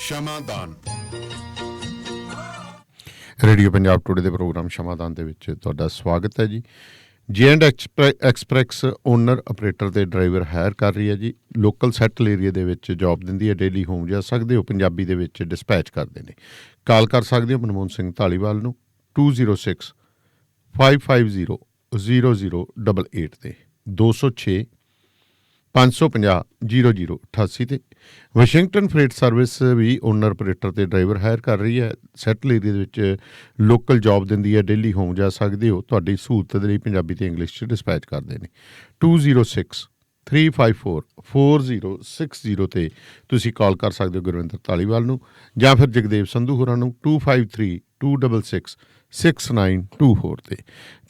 ਸ਼ਮਾਦਾਨ। Radio Punjab today ਦੇ programme ਸ਼ਮਾਦਾਨ ਦੇ ਵਿੱਚ ਤੁਹਾਡਾ ਸਵਾਗਤ ਹੈ ਜੀ। ਜੇ&ਡ ਐਕਸਪ੍ਰੈਸ ਓਨਰ ਆਪਰੇਟਰ ਤੇ ਡਰਾਈਵਰ ਹਾਇਰ ਕਰ ਰਹੀ ਹੈ ਜੀ। ਲੋਕਲ ਸੈਟਲ ਏਰੀਆ ਦੇ ਵਿੱਚ ਜੌਬ ਦਿੰਦੀ ਹੈ। ਡੇਲੀ ਹੋਮ ਜਾ ਸਕਦੇ ਹੋ, ਪੰਜਾਬੀ ਦੇ ਵਿੱਚ ਡਿਸਪੈਚ ਕਰਦੇ ਨੇ। ਕਾਲ ਕਰ ਸਕਦੇ ਹੋ ਮਨਮੋਹਨ ਸਿੰਘ ਧਾਲੀਵਾਲ ਨੂੰ 206 550 0088 ਤੇ 206 550 0088 ਤੇ। ਵਾਸ਼ਿੰਗਟਨ ਫਰੇਟ ਸਰਵਿਸ ਵੀ ਓਨਰ ਆਪਰੇਟਰ ਤੇ ਡਰਾਈਵਰ ਹਾਇਰ ਕਰ ਰਹੀ ਹੈ। ਸੈਟਲ ਏਰੀਆ ਦੇ ਵਿੱਚ ਲੋਕਲ ਜੌਬ ਦਿੰਦੀ ਹੈ। ਡੇਲੀ ਹੋਮ ਜਾ ਸਕਦੇ ਹੋ। ਤੁਹਾਡੀ ਸਹੂਲਤ ਦੇ ਲਈ ਪੰਜਾਬੀ ਤੇ ਇੰਗਲਿਸ਼ 'ਚ ਡਿਸਪੈਚ ਕਰਦੇ ਨੇ। 206 354 4060 ਤੇ ਤੁਸੀਂ ਕਾਲ ਕਰ ਸਕਦੇ ਹੋ ਗੁਰਵਿੰਦਰ ਧਾਲੀਵਾਲ ਨੂੰ, ਜਾਂ ਫਿਰ ਜਗਦੇਵ ਸੰਧੂ ਹੋਰਾਂ ਨੂੰ 253 266 6924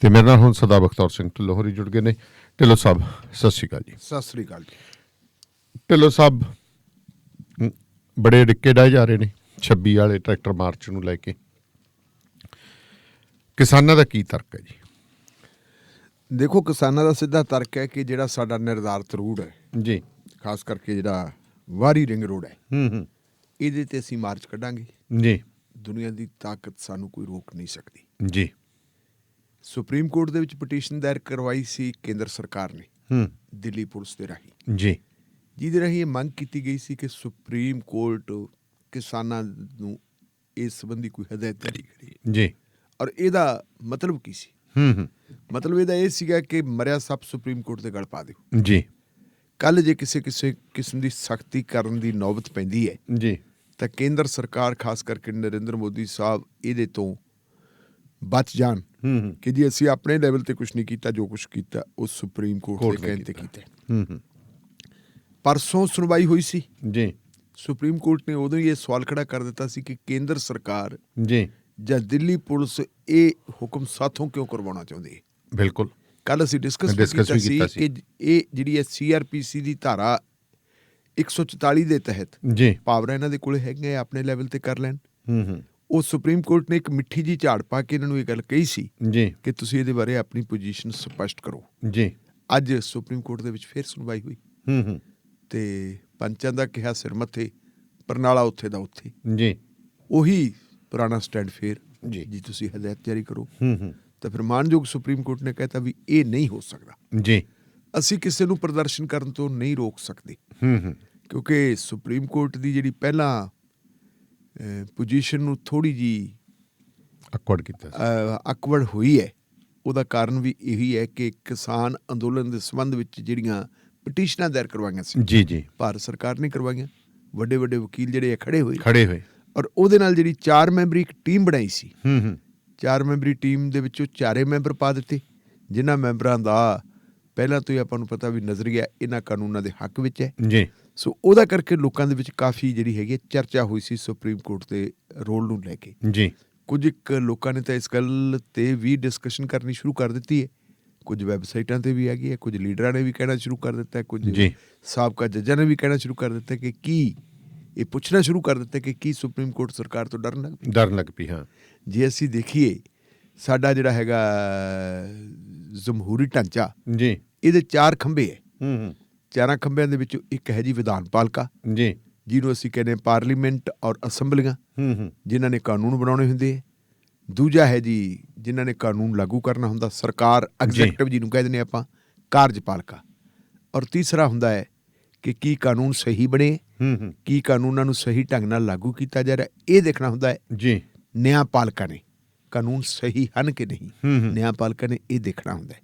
ਤੇ ਮੇਰੇ ਨਾਲ ਹੁਣ ਸਰਦਾਰ ਬਖਤੌਰ ਸਿੰਘ ਢਿੱਲੋਂ ਹੋਰੀ ਜੁੜ ਗਏ ਨੇ। ਢਿੱਲੋਂ ਸਾਹਿਬ ਸਤਿ ਸ਼੍ਰੀ ਅਕਾਲ ਜੀ। ਸਤਿ ਸ੍ਰੀ ਅਕਾਲ ਜੀ। ਢਿੱਲੋਂ ਸਾਹਿਬ ਬੜੇ ਡਿੱਕੇ ਡਾਏ ਜਾ ਰਹੇ ਨੇ 26 ਵਾਲੇ ਟਰੈਕਟਰ ਮਾਰਚ ਨੂੰ ਲੈ ਕੇ। ਕਿਸਾਨਾਂ ਦਾ ਕੀ ਤਰਕ ਹੈ ਜੀ? ਦੇਖੋ, ਕਿਸਾਨਾਂ ਦਾ ਸਿੱਧਾ ਤਰਕ ਹੈ ਕਿ ਜਿਹੜਾ ਸਾਡਾ ਨਿਰਧਾਰਤ ਰੂਟ ਹੈ ਜੀ, ਖਾਸ ਕਰਕੇ ਜਿਹੜਾ ਵਾਰੀ ਰਿੰਗ ਰੋਡ ਹੈ, ਇਹਦੇ ਤੇ ਅਸੀਂ ਮਾਰਚ ਕੱਢਾਂਗੇ ਜੀ। ਦੁਨੀਆ ਦੀ ਤਾਕਤ ਸਾਨੂੰ ਕੋਈ ਰੋਕ ਨਹੀਂ ਸਕਦੀ ਜੀ। ਸੁਪਰੀਮ ਕੋਰਟ ਦੇ ਵਿੱਚ ਪਟੀਸ਼ਨ ਦਾਇਰ ਕਰਵਾਈ ਸੀ ਕੇਂਦਰ ਸਰਕਾਰ ਨੇ ਦਿੱਲੀ ਪੁਲਿਸ ਦੇ ਰਾਹੀਂ, ਜੀ, ਜਿਹਦੇ ਰਾਹੀਂ ਇਹ ਮੰਗ ਕੀਤੀ ਗਈ ਸੀ ਕਿ ਸੁਪਰੀਮ ਕੋਰਟ ਕਿਸਾਨਾਂ ਨੂੰ ਇਸ ਸੰਬੰਧੀ ਕੋਈ ਹਦਾਇਤ ਜਾਰੀ ਕਰੇ। ਜੀ। ਔਰ ਇਹਦਾ ਮਤਲਬ ਕੀ ਸੀ? ਮਤਲਬ ਇਹਦਾ ਇਹ ਸੀਗਾ ਕਿ ਮਰਿਆ ਸੱਪ ਸੁਪਰੀਮ ਕੋਰਟ ਦੇ ਗਲ ਪਾ ਦਿਓ। ਜੀ। ਕੱਲ੍ਹ ਜੇ ਕਿਸੇ ਕਿਸਮ ਦੀ ਸਖਤੀ ਕਰਨ ਦੀ ਨੌਬਤ ਪੈਂਦੀ ਹੈ ਜੀ ਤਾਂ ਕੇਂਦਰ ਸਰਕਾਰ ਖਾਸ ਕਰਕੇ ਨਰਿੰਦਰ ਮੋਦੀ ਸਾਹਿਬ ਇਹਦੇ ਤੋਂ ਬਚ ਜਾਣ ਕਿ ਜੀ ਅਸੀਂ ਆਪਣੇ ਲੈਵਲ ਤੇ ਕੁਛ ਨਹੀਂ ਕੀਤਾ, ਜੋ ਕੁਛ ਕੀਤਾ ਉਹ ਸੁਪਰੀਮ ਕੋਰਟ ਦੇ ਕਹਿਣ ਤੇ ਕੀਤਾ। ਪਰਸੋਂ ਸੁਣਵਾਈ ਹੋਈ ਸੀ ਜੀ। ਸੁਪਰੀਮ ਕੋਰਟ ਨੇ ਉਦੋਂ ਹੀ ਇਹ ਸਵਾਲ ਖੜਾ ਕਰ ਦਿੱਤਾ ਸੀ ਕਿ ਕੇਂਦਰ ਸਰਕਾਰ ਜੀ ਜਾਂ ਦਿੱਲੀ ਪੁਲਿਸ ਇਹ ਹੁਕਮ ਸਾਥੋਂ ਕਿਉਂ ਕਰਵਾਉਣਾ ਚਾਹੁੰਦੀ ਹੈ। ਬਿਲਕੁਲ। ਕੱਲ੍ਹ ਅਸੀਂ ਡਿਸਕਸ ਕੀਤਾ ਸੀ ਕਿ ਇਹ ਜਿਹੜੀ ਹੈ CRPC ਦੀ ਧਾਰਾ 144 ਦੇ ਤਹਿਤ ਜੀ ਪਾਵਰਾਂ ਇਹਨਾਂ ਦੇ ਕੋਲ ਹੈਗੀਆਂ, ਆਪਣੇ ਲੈਵਲ ਤੇ ਕਰ ਲੈਣ। ਉਹ ਸੁਪਰੀਮ ਕੋਰਟ ਨੇ ਇੱਕ ਮਿੱਠੀ ਜੀ ਝਾੜ ਪਾ ਕੇ ਇਹਨਾਂ ਨੂੰ ਇਹ ਗੱਲ ਕਹੀ ਸੀ ਜੀ ਕਿ ਤੁਸੀਂ ਇਹਦੇ ਬਾਰੇ ਆਪਣੀ ਪੋਜੀਸ਼ਨ ਸਪਸ਼ਟ ਕਰੋ। ਜੀ। ਅੱਜ ਸੁਪਰੀਮ ਕੋਰਟ ਦੇ ਵਿੱਚ ਫਿਰ ਸੁਣਵਾਈ ਹੋਈ ਤੇ ਪੰਚਾਂ ਦਾ ਕਿਹਾ ਸਿਰ ਮੱਥੇ, ਪਰਨਾਲਾ ਉੱਥੇ ਦਾ ਉੱਥੇ। ਜੀ। ਉਹੀ ਪੁਰਾਣਾ ਸਟੈਂਡ ਫੇਰ ਜੀ ਤੁਸੀਂ ਹਦਾਇਤ ਜਾਰੀ ਕਰੋ। ਤਾਂ ਫਿਰ ਮਾਨਯੋਗ ਸੁਪਰੀਮ ਕੋਰਟ ਨੇ ਕਹਿਤਾ ਵੀ ਇਹ ਨਹੀਂ ਹੋ ਸਕਦਾ। ਜੀ। ਅਸੀਂ ਕਿਸੇ ਨੂੰ ਪ੍ਰਦਰਸ਼ਨ ਕਰਨ ਤੋਂ ਨਹੀਂ ਰੋਕ ਸਕਦੇ ਕਿਉਂਕਿ ਸੁਪਰੀਮ ਕੋਰਟ ਦੀ ਜਿਹੜੀ ਪਹਿਲਾਂ ਪੋਜੀਸ਼ਨ ਨੂੰ ਥੋੜ੍ਹੀ ਜਿਹੀ ਅਕਵਰਡ ਹੋਈ ਹੈ, ਉਹਦਾ ਕਾਰਨ ਵੀ ਇਹੀ ਹੈ ਕਿ ਕਿਸਾਨ ਅੰਦੋਲਨ ਦੇ ਸੰਬੰਧ ਵਿੱਚ ਜਿਹੜੀਆਂ ਪਟੀਸ਼ਨਾਂ ਦਾਇਰ ਕਰਵਾਈਆਂ ਸੀ, ਜੀ ਜੀ, ਭਾਰਤ ਸਰਕਾਰ ਨੇ ਕਰਵਾਈਆਂ। ਵੱਡੇ ਵੱਡੇ ਵਕੀਲ ਜਿਹੜੇ ਖੜੇ ਹੋਏ ਔਰ ਉਹਦੇ ਨਾਲ ਜਿਹੜੀ 4 ਮੈਂਬਰੀ ਇੱਕ ਟੀਮ ਬਣਾਈ ਸੀ। 4 ਮੈਂਬਰੀ ਟੀਮ ਦੇ ਵਿੱਚੋਂ 4 ਮੈਂਬਰ ਪਾ ਦਿੱਤੇ, ਜਿਨ੍ਹਾਂ ਮੈਂਬਰਾਂ ਦਾ ਪਹਿਲਾਂ ਤੋਂ ਹੀ ਆਪਾਂ ਨੂੰ ਪਤਾ ਵੀ ਨਜ਼ਰੀਆ ਇਹਨਾਂ ਕਾਨੂੰਨਾਂ ਦੇ ਹੱਕ ਵਿੱਚ ਹੈ। ਜੀ। ਸੋ ਉਹਦਾ ਕਰਕੇ ਲੋਕਾਂ ਦੇ ਵਿੱਚ ਕਾਫੀ ਜਿਹੜੀ ਹੈਗੀ ਚਰਚਾ ਹੋਈ ਸੀ ਸੁਪਰੀਮ ਕੋਰਟ ਦੇ ਰੋਲ ਨੂੰ ਲੈ ਕੇ। ਜੀ। ਕੁਝ ਲੋਕਾਂ ਨੇ ਤਾਂ ਇਸ ਗੱਲ ਤੇ ਵੀ ਡਿਸਕਸ਼ਨ ਕਰਨੀ ਸ਼ੁਰੂ ਕਰ ਦਿੱਤੀ ਹੈ, ਕੁਝ ਵੈਬਸਾਈਟਾਂ ਤੇ ਵੀ ਹੈਗੀ ਹੈ, ਕੁਝ ਲੀਡਰਾਂ ਨੇ ਵੀ ਕਹਿਣਾ ਸ਼ੁਰੂ ਕਰ ਦਿੱਤਾ ਹੈ, ਕੁਝ ਸਾਬਕਾ ਜੱਜਾਂ ਨੇ ਵੀ ਕਹਿਣਾ ਸ਼ੁਰੂ ਕਰ ਦਿੱਤਾ ਕਿ ਕੀ ਇਹ ਪੁੱਛਣਾ ਸ਼ੁਰੂ ਕਰ ਦਿੱਤਾ ਕਿ ਕੀ ਸੁਪਰੀਮ ਕੋਰਟ ਸਰਕਾਰ ਤੋਂ ਡਰਨ ਲੱਗ ਪਈ। ਹਾਂ, ਜੇ ਅਸੀਂ ਦੇਖੀਏ ਸਾਡਾ ਜਿਹੜਾ ਹੈਗਾ ਜਮਹੂਰੀ ਢਾਂਚਾ, ਜੀ, ਇਹਦੇ 4 ਖੰਭੇ ਹੈ। 4 ਖੰਭਿਆਂ ਦੇ ਵਿੱਚੋਂ ਇੱਕ ਹੈ ਜੀ ਵਿਧਾਨ ਪਾਲਿਕਾ, ਜੀ, ਜਿਹਨੂੰ ਅਸੀਂ ਕਹਿੰਦੇ ਪਾਰਲੀਮੈਂਟ ਔਰ ਅਸੈਂਬਲੀਆਂ, ਜਿਨ੍ਹਾਂ ਨੇ ਕਾਨੂੰਨ ਬਣਾਉਣੇ ਹੁੰਦੇ ਹੈ। ਦੂਜਾ ਹੈ ਜੀ ਜਿਨ੍ਹਾਂ ਨੇ ਕਾਨੂੰਨ ਲਾਗੂ ਕਰਨਾ ਹੁੰਦਾ, ਸਰਕਾਰ, ਐਗਜ਼ੈਕਟਿਵ ਜਿਹਨੂੰ ਕਹਿ ਦਿੰਦੇ ਆਪਾਂ, ਕਾਰਜਪਾਲਿਕਾ। ਔਰ ਤੀਸਰਾ ਹੁੰਦਾ ਹੈ ਕਿ ਕੀ ਕਾਨੂੰਨ ਸਹੀ ਬਣੇ, ਕੀ ਕਾਨੂੰਨਾਂ ਨੂੰ ਸਹੀ ਢੰਗ ਨਾਲ ਲਾਗੂ ਕੀਤਾ ਜਾ ਰਿਹਾ, ਇਹ ਦੇਖਣਾ ਹੁੰਦਾ ਹੈ। ਜੀ। ਨਿਆਂਪਾਲਿਕਾ ਨੇ ਕਾਨੂੰਨ ਸਹੀ ਹਨ ਕਿ ਨਹੀਂ, ਨਿਆਂਪਾਲਿਕਾ ਨੇ ਇਹ ਦੇਖਣਾ ਹੁੰਦਾ ਹੈ।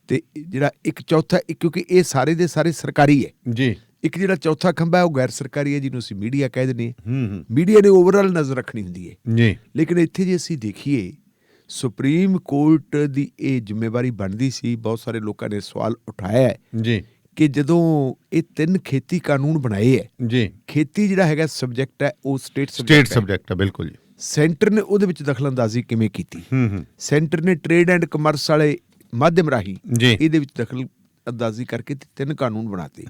ਤੇ ਜਿਹੜਾ ਇੱਕ ਚੌਥਾ, ਕਿਉਂਕਿ ਇਹ ਸਾਰੇ ਦੇ ਸਾਰੇ ਸਰਕਾਰੀ ਹੈ, ਜੀ, ਇੱਕ ਜਿਹੜਾ ਚੌਥਾ ਖੰਭਾ ਹੈ ਉਹ ਗੈਰ ਸਰਕਾਰੀ ਹੈ, ਜਿਹਨੂੰ ਅਸੀਂ ਮੀਡੀਆ ਕਹਿ ਦਿੰਦੇ ਹਾਂ। ਮੀਡੀਆ ਨੇ ਓਵਰਆਲ ਨਜ਼ਰ ਰੱਖਣੀ ਹੁੰਦੀ ਹੈ, ਜੀ। ਲੇਕਿਨ ਇੱਥੇ ਜੇ ਅਸੀਂ ਦੇਖੀਏ ਸੁਪਰੀਮ ਕੋਰਟ ਦੀ ਇਹ ਜ਼ਿੰਮੇਵਾਰੀ ਬਣਦੀ ਸੀ। ਬਹੁਤ ਸਾਰੇ ਲੋਕਾਂ ਨੇ ਸਵਾਲ ਉਠਾਇਆ ਹੈ, ਜੀ, ਕਿ ਜਦੋਂ ਇਹ 3 ਖੇਤੀ ਕਾਨੂੰਨ ਬਣਾਏ ਹੈ, ਜੀ, ਖੇਤੀ ਜਿਹੜਾ ਹੈਗਾ ਸਬਜੈਕਟ ਹੈ ਉਹ ਸਟੇਟ ਸਬਜੈਕਟ ਹੈ। ਬਿਲਕੁਲ ਜੀ। ਸੈਂਟਰ ਨੇ ਉਹਦੇ ਵਿੱਚ ਦਖਲਅੰਦਾਜ਼ੀ ਕਿਵੇਂ ਕੀਤੀ? ਸੈਂਟਰ ਨੇ ਟ੍ਰੇਡ ਐਂਡ ਕਮਰਸ ਵਾਲੇ ਮਾਧਿਅਮ ਰਾਹੀਂ ਇਹਦੇ ਵਿੱਚ ਦਖਲਅੰਦਾਜ਼ੀ ਕਰਕੇ 3 ਕਾਨੂੰਨ ਬਣਾਤੇ।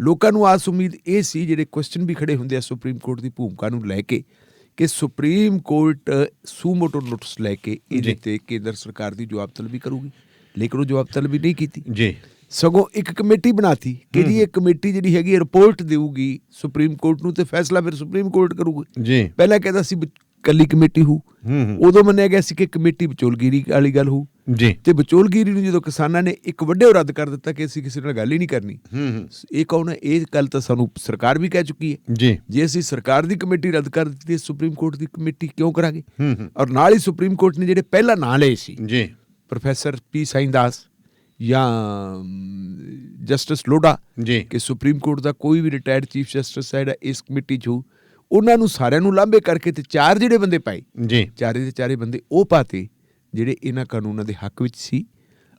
ਲੋਕਾਂ ਨੂੰ ਆਸ ਉਮੀਦ ਇਹ ਸੀ, ਜਿਹੜੇ ਕੁਐਸਚਨ ਵੀ ਖੜੇ ਹੁੰਦੇ ਆ ਸੁਪਰੀਮ ਕੋਰਟ ਦੀ ਭੂਮਿਕਾ ਨੂੰ ਲੈ ਕੇ, ਕਿ ਸੁਪਰੀਮ ਕੋਰਟ ਸੂਮੋਟੋ ਨੋਟਿਸ ਲੈ ਕੇ ਇਹਦੇ ਤੇ ਕੇਂਦਰ ਸਰਕਾਰ ਦੀ ਜਵਾਬ ਤਲਬੀ ਕਰੂਗੀ, ਲੇਕਿਨ ਉਹ ਜਵਾਬ ਤਲਬੀ ਨਹੀਂ ਕੀਤੀ। ਜੀ। ਸਗੋਂ ਇੱਕ ਕਮੇਟੀ ਬਣਾਤੀ ਕਿ ਜੀ ਇਹ ਕਮੇਟੀ ਜਿਹੜੀ ਹੈਗੀ ਰਿਪੋਰਟ ਦੇਊਗੀ ਸੁਪਰੀਮ ਕੋਰਟ ਨੂੰ ਤੇ ਫੈਸਲਾ ਫਿਰ ਸੁਪਰੀਮ ਕੋਰਟ ਕਰੂਗੀ ਜੀ ਪਹਿਲਾਂ ਕਹਿੰਦਾ ਸੀ ਕੱਲੀ ਕਮੇਟੀ ਹੋਊ ਉਦੋਂ ਮੰਨਿਆ ਗਿਆ ਸੀ ਕਿ ਕਮੇਟੀ ਵਿਚੋਲਗੀਰੀ ਵਾਲੀ ਗੱਲ ਹੋਊ ਜੀ ਤੇ ਵਿਚੋਲਗੀਰੀ ਨੂੰ ਜਦੋਂ ਕਿਸਾਨਾਂ ਨੇ ਇੱਕ ਵੱਡੇ ਰੱਦ ਕਰ ਦਿੱਤਾ ਕਿ ਅਸੀਂ ਕਿਸੇ ਨਾਲ ਗੱਲ ਹੀ ਨਹੀਂ ਕਰਨੀ ਇਹ ਕੌਣ ਹੈ ਇਹ ਗੱਲ ਤਾਂ ਸਾਨੂੰ ਸਰਕਾਰ ਵੀ ਕਹਿ ਚੁੱਕੀ ਹੈ ਜੀ ਜੇ ਅਸੀਂ ਸਰਕਾਰ ਦੀ ਕਮੇਟੀ ਰੱਦ ਕਰ ਦਿੱਤੀ ਸੁਪਰੀਮ ਕੋਰਟ ਦੀ ਕਮੇਟੀ ਕਿਉਂ ਕਰਾਂਗੇ ਔਰ ਨਾਲ ਹੀ ਸੁਪਰੀਮ ਕੋਰਟ ਨੇ ਜਿਹੜੇ ਪਹਿਲਾਂ ਨਾਂ ਲਏ ਸੀ ਜੀ ਪ੍ਰੋਫੈਸਰ ਪੀ ਸਾਈਂਦਾਸ ਜਾਂ ਜਸਟਿਸ ਲੋਢਾ ਜੀ ਕਿ ਸੁਪਰੀਮ ਕੋਰਟ ਦਾ ਕੋਈ ਵੀ ਰਿਟਾਇਰਡ ਚੀਫ ਜਸਟਿਸ ਹੈ ਇਸ ਕਮੇਟੀ 'ਚ ਹੋਊ ਉਹਨਾਂ ਨੂੰ ਸਾਰਿਆਂ ਨੂੰ ਲਾਂਭੇ ਕਰਕੇ ਤੇ 4 ਜਿਹੜੇ ਬੰਦੇ ਪਾਏ ਜੀ ਚਾਰੇ ਦੇ ਚਾਰੇ ਬੰਦੇ ਉਹ ਪਾਤੇ ਜਿਹੜੇ ਇਹਨਾਂ ਕਾਨੂੰਨਾਂ ਦੇ ਹੱਕ ਵਿੱਚ ਸੀ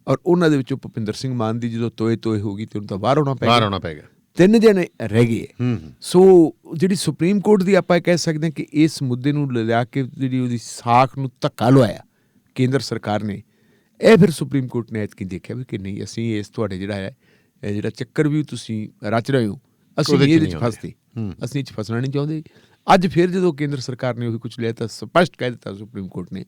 ਔਰ ਉਹਨਾਂ ਦੇ ਵਿੱਚੋਂ ਭੁਪਿੰਦਰ ਸਿੰਘ ਮਾਨ ਦੀ ਜਦੋਂ ਤੋਏ ਹੋ ਗਈ ਤੇ ਉਹਨੂੰ ਤਾਂ ਬਾਹਰ ਆਉਣਾ ਪੈ ਗਿਆ 3 ਜਣੇ ਰਹਿ ਗਏ ਸੋ ਜਿਹੜੀ ਸੁਪਰੀਮ ਕੋਰਟ ਦੀ ਆਪਾਂ ਕਹਿ ਸਕਦੇ ਹਾਂ ਕਿ ਇਸ ਮੁੱਦੇ ਨੂੰ ਲਿਆ ਕੇ ਜਿਹੜੀ ਉਹਦੀ ਸਾਖ ਨੂੰ ਧੱਕਾ ਲਵਾਇਆ ਕੇਂਦਰ ਸਰਕਾਰ ਨੇ ਇਹ ਫਿਰ ਸੁਪਰੀਮ ਕੋਰਟ ਨੇ ਐਤਕੀ ਦੇਖਿਆ ਵੀ ਕਿ ਨਹੀਂ ਅਸੀਂ ਇਸ ਤੁਹਾਡੇ ਜਿਹੜਾ ਹੈ ਇਹ ਜਿਹੜਾ ਚੱਕਰ ਵੀ ਤੁਸੀਂ ਰਚ ਰਹੇ ਹੋ ਅਸੀਂ ਇਹਦੇ 'ਚ ਫਸਦੇ ਅਸੀਂ ਇਹ 'ਚ ਫਸਣਾ ਨਹੀਂ ਚਾਹੁੰਦੇ ਅੱਜ ਫਿਰ ਜਦੋਂ ਕੇਂਦਰ ਸਰਕਾਰ ਨੇ ਉਹੀ ਕੁਝ ਲਿਆ ਤਾਂ ਸਪਸ਼ਟ ਕਹਿ ਦਿੱਤਾ ਸੁਪਰੀਮ ਕੋਰਟ ਨੇ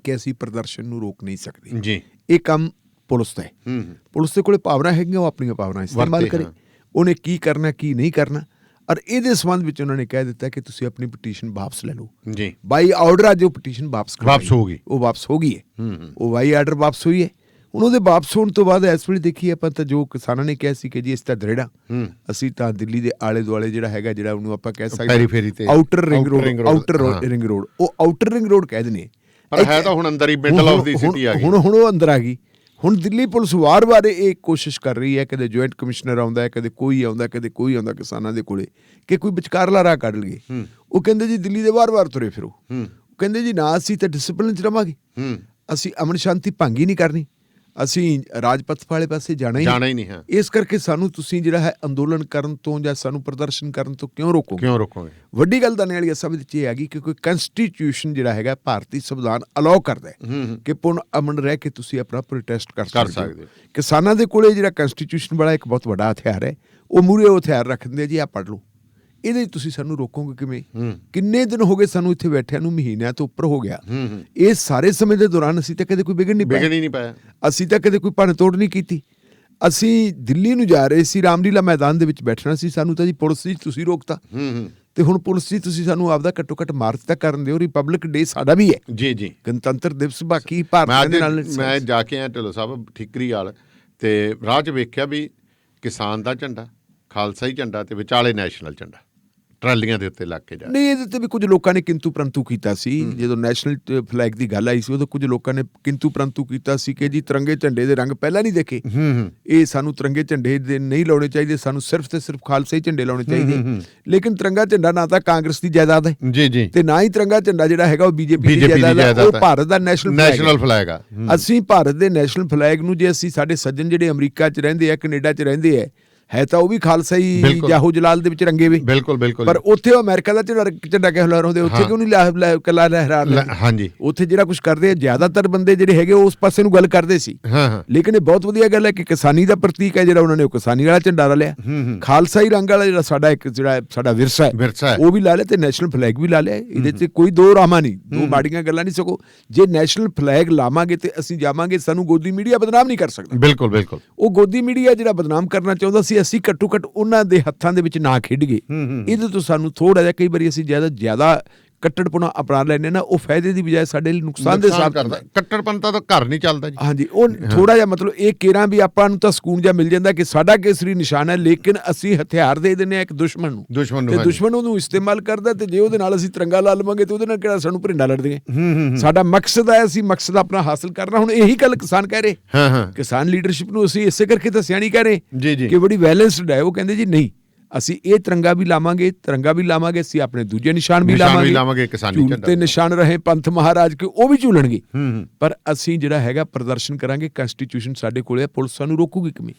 ਕਿ ਅਸੀਂ ਪ੍ਰਦਰਸ਼ਨ ਨੂੰ ਰੋਕ ਨਹੀਂ ਸਕਦੇ ਜੀ ਇਹ ਕੰਮ ਪੁਲਿਸ ਦਾ ਹੈ ਪੁਲਿਸ ਦੇ ਕੋਲੇ ਪਾਵਰਾਂ ਹੈਗੀਆਂ ਉਹ ਆਪਣੀਆਂ ਪਾਵਰਾਂ ਇਸਤੇਮਾਲ ਕਰੇ ਉਹਨੇ ਕੀ ਕਰਨਾ ਕੀ ਨਹੀਂ ਕਰਨਾ ਔਰ ਇਹਦੇ ਸੰਬੰਧ ਵਿੱਚ ਉਹਨਾਂ ਨੇ ਕਹਿ ਦਿੱਤਾ ਕਿ ਤੁਸੀਂ ਆਪਣੀ ਪਟੀਸ਼ਨ ਵਾਪਸ ਲੈ ਲਓ ਜੀ ਬਾਈ ਆਰਡਰ ਅੱਜ ਉਹ ਪਟੀਸ਼ਨ ਵਾਪਸ ਹੋ ਗਈ ਉਹ ਵਾਪਸ ਹੋ ਗਈ ਹੈ ਉਹ ਬਾਈ ਆਰਡਰ ਵਾਪਸ ਹੋਈ ਹੈ ਹੁਣ ਉਹਦੇ ਵਾਪਸ ਹੋਣ ਤੋਂ ਬਾਅਦ ਇਸ ਵੇਲੇ ਦੇਖੀਏ ਆਪਾਂ ਤਾਂ ਜੋ ਕਿਸਾਨਾਂ ਨੇ ਕਿਹਾ ਸੀ ਕਿ ਜੀ ਇਸ ਤਾਂ ਦਰੇੜਾ ਅਸੀਂ ਤਾਂ ਦਿੱਲੀ ਦੇ ਆਲੇ ਦੁਆਲੇ ਜਿਹੜਾ ਹੈਗਾ ਜਿਹੜਾ ਉਹਨੂੰ ਆਪਾਂ ਕਹਿ ਸਕਦੇ ਆਊਟਰ ਰਿੰਗ ਰੋਡ ਉਹ ਆਊਟਰ ਰਿੰਗ ਰੋਡ ਕਹਿ ਦਿੰਦੇ ਪਰ ਹੈ ਤਾਂ ਹੁਣ ਅੰਦਰ ਹੀ ਮਿਡਲ ਆਫ ਦੀ ਸਿਟੀ ਆ ਗਈ ਹੁਣ ਉਹ ਅੰਦਰ ਆ ਗਈ ਹੁਣ ਦਿੱਲੀ ਪੁਲਿਸ ਵਾਰ-ਵਾਰ ਇਹ ਕੋਸ਼ਿਸ਼ ਕਰ ਰਹੀ ਹੈ ਕਦੇ ਜੁਆਇੰਟ ਕਮਿਸ਼ਨਰ ਆਉਂਦਾ ਹੈ ਕਦੇ ਕੋਈ ਆਉਂਦਾ ਕਿਸਾਨਾਂ ਦੇ ਕੋਲੇ ਕਿ ਕੋਈ ਵਿਚਕਾਰਲਾ ਰਾਹ ਕੱਢ ਲਈਏ ਉਹ ਕਹਿੰਦੇ ਜੀ ਦਿੱਲੀ ਦੇ ਵਾਰ-ਵਾਰ ਤੁਰੇ ਫਿਰੋ ਉਹ ਕਹਿੰਦੇ ਜੀ ਨਾ ਅਸੀਂ ਤਾਂ ਡਿਸਪਲਿਨ 'ਚ ਰਵਾਂਗੇ ਅਸੀਂ ਅਮਨ ਸ਼ਾਂਤੀ ਭੰਗ ਹੀ ਨਹੀਂ ਕਰਨੀ ਅਸੀਂ ਰਾਜਪਥ ਵਾਲੇ ਪਾਸੇ ਜਾਣਾ ਹੀ ਨਹੀਂ ਹੈ ਇਸ ਕਰਕੇ ਸਾਨੂੰ ਤੁਸੀਂ ਜਿਹੜਾ ਹੈ ਅੰਦੋਲਨ ਕਰਨ ਤੋਂ ਜਾਂ ਸਾਨੂੰ ਪ੍ਰਦਰਸ਼ਨ ਕਰਨ ਤੋਂ ਕਿਉਂ ਰੋਕੋਗੇ ਵੱਡੀ ਗੱਲ ਦਾਣੇ ਵਾਲੀ ਅਸਲ ਵਿੱਚ ਇਹ ਹੈਗੀ ਕਿ ਕੋਈ ਕੰਸਟੀਟਿਊਸ਼ਨ ਜਿਹੜਾ ਹੈਗਾ ਭਾਰਤੀ ਸੰਵਿਧਾਨ ਅਲਾਉ ਕਰਦਾ ਹੈ ਕਿ ਪੂਰਨ ਅਮਨ ਰਹਿ ਕੇ ਤੁਸੀਂ ਆਪਣਾ ਪ੍ਰੋਟੈਸਟ ਕਰ ਸਕਦੇ ਹੋ ਕਿਸਾਨਾਂ ਦੇ ਕੋਲੇ ਜਿਹੜਾ ਕੰਸਟੀਟਿਊਸ਼ਨ ਵਾਲਾ ਇੱਕ ਬਹੁਤ ਵੱਡਾ ਹਥਿਆਰ ਹੈ ਉਹ ਮੂਹਰੇ ਉਹ ਹਥਿਆਰ ਰੱਖਦੇ ਜੀ ਆ ਪੜ੍ਹ ਲਓ ਇਹਦੇ ਤੁਸੀਂ ਸਾਨੂੰ ਰੋਕੋਗੇ ਕਿਵੇਂ ਕਿੰਨੇ ਦਿਨ ਹੋ ਗਏ ਸਾਨੂੰ ਇੱਥੇ ਬੈਠਿਆਂ ਨੂੰ ਮਹੀਨਿਆਂ ਤੋਂ ਉੱਪਰ ਹੋ ਗਿਆ ਇਹ ਸਾਰੇ ਸਮੇਂ ਦੇ ਦੌਰਾਨ ਅਸੀਂ ਤਾਂ ਕਦੇ ਕੋਈ ਵਿਗੜ ਨਹੀਂ ਪਾਇਆ ਅਸੀਂ ਤਾਂ ਕਦੇ ਕੋਈ ਭੰਨ ਤੋੜ ਨਹੀਂ ਕੀਤੀ ਅਸੀਂ ਦਿੱਲੀ ਨੂੰ ਜਾ ਰਹੇ ਸੀ ਰਾਮਲੀਲਾ ਮੈਦਾਨ ਦੇ ਵਿੱਚ ਬੈਠਣਾ ਸੀ ਸਾਨੂੰ ਤਾਂ ਜੀ ਪੁਲਿਸ ਜੀ ਤੁਸੀਂ ਰੋਕਤਾ ਤੇ ਹੁਣ ਪੁਲਿਸ ਜੀ ਤੁਸੀਂ ਸਾਨੂੰ ਆਪਦਾ ਘੱਟੋ ਘੱਟ ਮਾਰਚ ਤਾਂ ਕਰਨ ਦਿਓ ਰਿਪਬਲਿਕ ਡੇ ਸਾਡਾ ਵੀ ਹੈ ਜੀ ਗਣਤੰਤਰ ਦਿਵਸ ਬਾਕੀ ਭਾਰਤ ਦੇ ਨਾਲ ਮੈਂ ਜਾ ਕੇ ਆਇਆ ਢਿੱਲੋਂ ਸਾਹਿਬ ਠੀਕਰੀ ਵਾਲ ਤੇ ਰਾਹ 'ਚ ਵੇਖਿਆ ਵੀ ਕਿਸਾਨ ਦਾ ਝੰਡਾ ਖਾਲਸਾਈ ਝੰਡਾ ਤੇ ਵਿਚਾਲੇ ਨੈਸ਼ਨਲ ਝੰਡਾ ਟਰਾਲੀਆਂ ਦੇ ਉੱਤੇ ਲੱਗ ਕੇ ਜਾ ਨਹੀਂ ਇਹਦੇ ਤੇ ਵੀ ਕੁਝ ਲੋਕਾਂ ਨੇ ਕਿੰਤੂ ਪ੍ਰੰਤੂ ਕੀਤਾ ਸੀ ਜਦੋਂ ਨੈਸ਼ਨਲ ਫਲੈਗ ਦੀ ਗੱਲ ਆਈ ਸੀ ਉਦੋਂ ਕੁਝ ਲੋਕਾਂ ਨੇ ਕਿੰਤੂ ਪ੍ਰੰਤੂ ਕੀਤਾ ਸੀ ਕਿ ਜੀ ਤਿਰੰਗੇ ਝੰਡੇ ਦੇ ਰੰਗ ਪਹਿਲਾਂ ਨਹੀਂ ਦੇਖੇ ਇਹ ਸਾਨੂੰ ਤਿਰੰਗੇ ਝੰਡੇ ਦੇ ਨਹੀਂ ਲਾਉਣੇ ਚਾਹੀਦੇ ਸਾਨੂੰ ਸਿਰਫ ਤੇ ਸਿਰਫ ਖਾਲਸਾਈ ਝੰਡੇ ਲਾਉਣੇ ਚਾਹੀਦੇ ਲੇਕਿਨ ਤਿਰੰਗਾ ਝੰਡਾ ਨਾ ਤਾਂ ਕਾਂਗਰਸ ਦੀ ਜਾਇਦਾਦ ਹੈ ਜੀ ਤੇ ਨਾ ਹੀ ਤਿਰੰਗਾ ਝੰਡਾ ਜਿਹੜਾ ਹੈਗਾ ਉਹ ਬੀਜੇਪੀ ਦੀ ਜਾਇਦਾਦ ਹੈ ਉਹ ਭਾਰਤ ਦਾ ਨੈਸ਼ਨਲ ਫਲੈਗ ਆ ਅਸੀਂ ਭਾਰਤ ਦੇ ਨੈਸ਼ਨਲ ਫਲੈਗ ਨੂੰ ਜੇ ਅਸੀਂ ਸਾਡੇ ਸੱਜਣ ਜਿਹੜੇ ਅਮਰੀਕਾ 'ਚ ਰਹਿੰਦੇ ਆ ਕੈਨੇਡਾ 'ਚ ਰਹਿੰਦੇ ਆ ਹੈ ਤਾਂ ਉਹ ਵੀ ਖਾਲਸਾਈ ਜਾਹੋ ਜਲਾਲ ਦੇ ਵਿੱਚ ਰੰਗੇ ਵੇ ਬਿਲਕੁਲ ਪਰ ਉੱਥੇ ਉਹ ਅਮਰੀਕਾ ਦਾ ਝੰਡਾ ਕਿਉਂ ਲਹਿਰਾਉਂਦੇ ਉੱਥੇ ਕਿਉਂ ਨਹੀਂ ਲਹਿਰਾ ਹਾਂਜੀ ਉੱਥੇ ਜਿਹੜਾ ਕੁਝ ਕਰਦੇ ਆ ਜ਼ਿਆਦਾਤਰ ਬੰਦੇ ਜਿਹੜੇ ਹੈਗੇ ਉਸ ਪਾਸੇ ਨੂੰ ਗੱਲ ਕਰਦੇ ਸੀ ਲੇਕਿਨ ਇਹ ਬਹੁਤ ਵਧੀਆ ਗੱਲ ਹੈ ਕਿ ਕਿਸਾਨੀ ਦਾ ਪ੍ਰਤੀਕ ਹੈ ਜਿਹੜਾ ਉਹਨਾਂ ਨੇ ਉਹ ਕਿਸਾਨੀ ਵਾਲਾ ਝੰਡਾ ਲਾ ਲਿਆ ਖਾਲਸਾਈ ਰੰਗ ਵਾਲਾ ਜਿਹੜਾ ਸਾਡਾ ਇੱਕ ਜਿਹੜਾ ਸਾਡਾ ਵਿਰਸਾ ਹੈ ਉਹ ਵੀ ਲਾ ਲਿਆ ਤੇ ਨੈਸ਼ਨਲ ਫਲੈਗ ਵੀ ਲਾ ਲਿਆ ਇਹਦੇ 'ਚ ਕੋਈ ਦੋ ਰਾਮਾ ਨਹੀਂ ਦੋ ਮਾੜੀਆਂ ਗੱਲਾਂ ਨਹੀਂ ਸਕੋ ਜੇ ਨੈਸ਼ਨਲ ਫਲੈਗ ਲਾਵਾਂਗੇ ਤੇ ਅਸੀਂ ਜਾਵਾਂਗੇ ਸਾਨੂੰ ਗੋਦੀ ਮੀਡੀਆ ਬਦਨਾਮ ਨਹੀਂ ਕਰ ਸਕਦਾ ਬਿਲਕੁਲ ਉਹ ਗੋਦੀ ਮੀਡੀਆ ਜਿਹੜਾ ਬਦਨਾਮ ਕਰਨਾ ਚਾਹੁੰਦਾ ਸੀ ਅਸੀਂ ਘੱਟੋ ਘੱਟ ਉਹਨਾਂ ਦੇ ਹੱਥਾਂ ਦੇ ਵਿੱਚ ਨਾ ਖੇਡ ਗਏ ਇਹਦੇ ਤੋਂ ਸਾਨੂੰ ਥੋੜਾ ਜਿਹਾ ਕਈ ਵਾਰੀ ਅਸੀਂ ਜ਼ਿਆਦਾ ਕੱਟੜਪਣਾ ਅਪਣਾ ਲੈਂਦੇ ਨਾ ਉਹ ਫਾਇਦੇ ਦੀ ਬਜਾਏ ਸਾਡੇ ਲਈ ਨੁਕਸਾਨ ਦੇ ਸਾਥ ਕਰਦਾ ਕੱਟੜਪੰਤਾ ਤਾਂ ਘਰ ਨਹੀਂ ਚੱਲਦਾ ਜੀ ਹਾਂਜੀ ਉਹ ਥੋੜਾ ਜਿਹਾ ਮਤਲਬ ਇਹ ਕੇਰਾਂ ਵੀ ਆਪਾਂ ਨੂੰ ਤਾਂ ਸਕੂਨ ਜਿਹਾ ਮਿਲ ਜਾਂਦਾ ਕਿ ਸਾਡਾ ਕੇਸਰੀ ਨਿਸ਼ਾਨ ਹੈ ਲੇਕਿਨ ਅਸੀਂ ਹਥਿਆਰ ਦੇ ਦਿੰਦੇ ਆ ਇੱਕ ਦੁਸ਼ਮਣ ਨੂੰ ਤੇ ਦੁਸ਼ਮਣ ਉਹਨੂੰ ਇਸਤੇਮਾਲ ਕਰਦਾ ਤੇ ਜੇ ਉਹਦੇ ਨਾਲ ਅਸੀਂ ਤਿਰੰਗਾ ਲਾ ਲਵਾਂਗੇ ਤੇ ਉਹਦੇ ਨਾਲ ਕਿਹੜਾ ਸਾਨੂੰ ਭਰਿੰਡਾ ਲੜਦੇ ਸਾਡਾ ਮਕਸਦ ਹੈ ਅਸੀਂ ਮਕਸਦ ਆਪਣਾ ਹਾਸਲ ਕਰਨਾ ਹੁਣ ਇਹੀ ਗੱਲ ਕਿਸਾਨ ਕਹਿ ਰਹੇ ਕਿਸਾਨ ਲੀਡਰਸ਼ਿਪ ਨੂੰ ਅਸੀਂ ਇਸੇ ਕਰਕੇ ਤਾਂ ਸਿਆਣੀ ਕਹਿ ਰਹੇ ਕਿ ਬੜੀ ਬੈਲੈਂਸਡ ਹੈ ਉਹ ਕਹਿੰਦੇ ਜੀ ਨਹੀਂ ਅਸੀਂ ਇਹ ਤਿਰੰਗਾ ਵੀ ਲਾਵਾਂਗੇ ਅਸੀਂ ਆਪਣੇ ਦੂਜੇ ਨਿਸ਼ਾਨ ਵੀ ਲਾਵਾਂਗੇ ਝੂਲ ਤੇ ਨਿਸ਼ਾਨ ਰਹੇ ਪੰਥ ਮਹਾਰਾਜ ਕੇ ਉਹ ਵੀ ਝੂਲਣਗੇ ਪਰ ਅਸੀਂ ਜਿਹੜਾ ਹੈਗਾ ਪ੍ਰਦਰਸ਼ਨ ਕਰਾਂਗੇ ਕੰਸਟੀਟਿਊਸ਼ਨ ਸਾਡੇ ਕੋਲ ਹੈ ਪੁਲਿਸ ਸਾਨੂੰ ਰੋਕੂਗੀ ਕਿਵੇਂ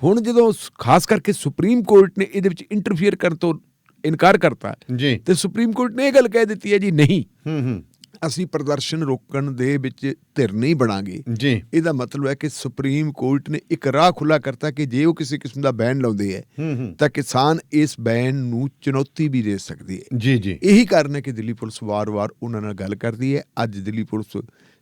ਹੁਣ ਜਦੋਂ ਖਾਸ ਕਰਕੇ ਸੁਪਰੀਮ ਕੋਰਟ ਨੇ ਇਹਦੇ ਵਿੱਚ ਇੰਟਰਫੀਅਰ ਕਰਨ ਤੋਂ ਇਨਕਾਰ ਕਰਤਾ ਤੇ ਸੁਪਰੀਮ ਕੋਰਟ ਨੇ ਇਹ ਗੱਲ ਕਹਿ ਦਿੱਤੀ ਹੈ ਜੀ ਨਹੀਂ ਅਸੀਂ ਪ੍ਰਦਰਸ਼ਨ ਰੋਕਣ ਦੇ ਵਿੱਚ ਧਿਰ ਨਹੀਂ ਬਣਾਂਗੇ ਇਹਦਾ ਮਤਲਬ ਹੈ ਕਿ ਸੁਪਰੀਮ ਕੋਰਟ ਨੇ ਇੱਕ ਰਾਹ ਖੁੱਲਾ ਕਰਤਾ ਕਿ ਜੇ ਉਹ ਕਿਸੇ ਕਿਸਮ ਦਾ ਬੈਨ ਲਾਉਂਦੇ ਹੈ ਤਾਂ ਕਿਸਾਨ ਇਸ ਬੈਨ ਨੂੰ ਚੁਣੌਤੀ ਵੀ ਦੇ ਸਕਦੀ ਹੈ ਇਹੀ ਕਾਰਨ ਹੈ ਕਿ ਦਿੱਲੀ ਪੁਲਿਸ ਵਾਰ-ਵਾਰ ਉਹਨਾਂ ਨਾਲ ਗੱਲ ਕਰਦੀ ਹੈ ਅੱਜ ਦਿੱਲੀ ਪੁਲਿਸ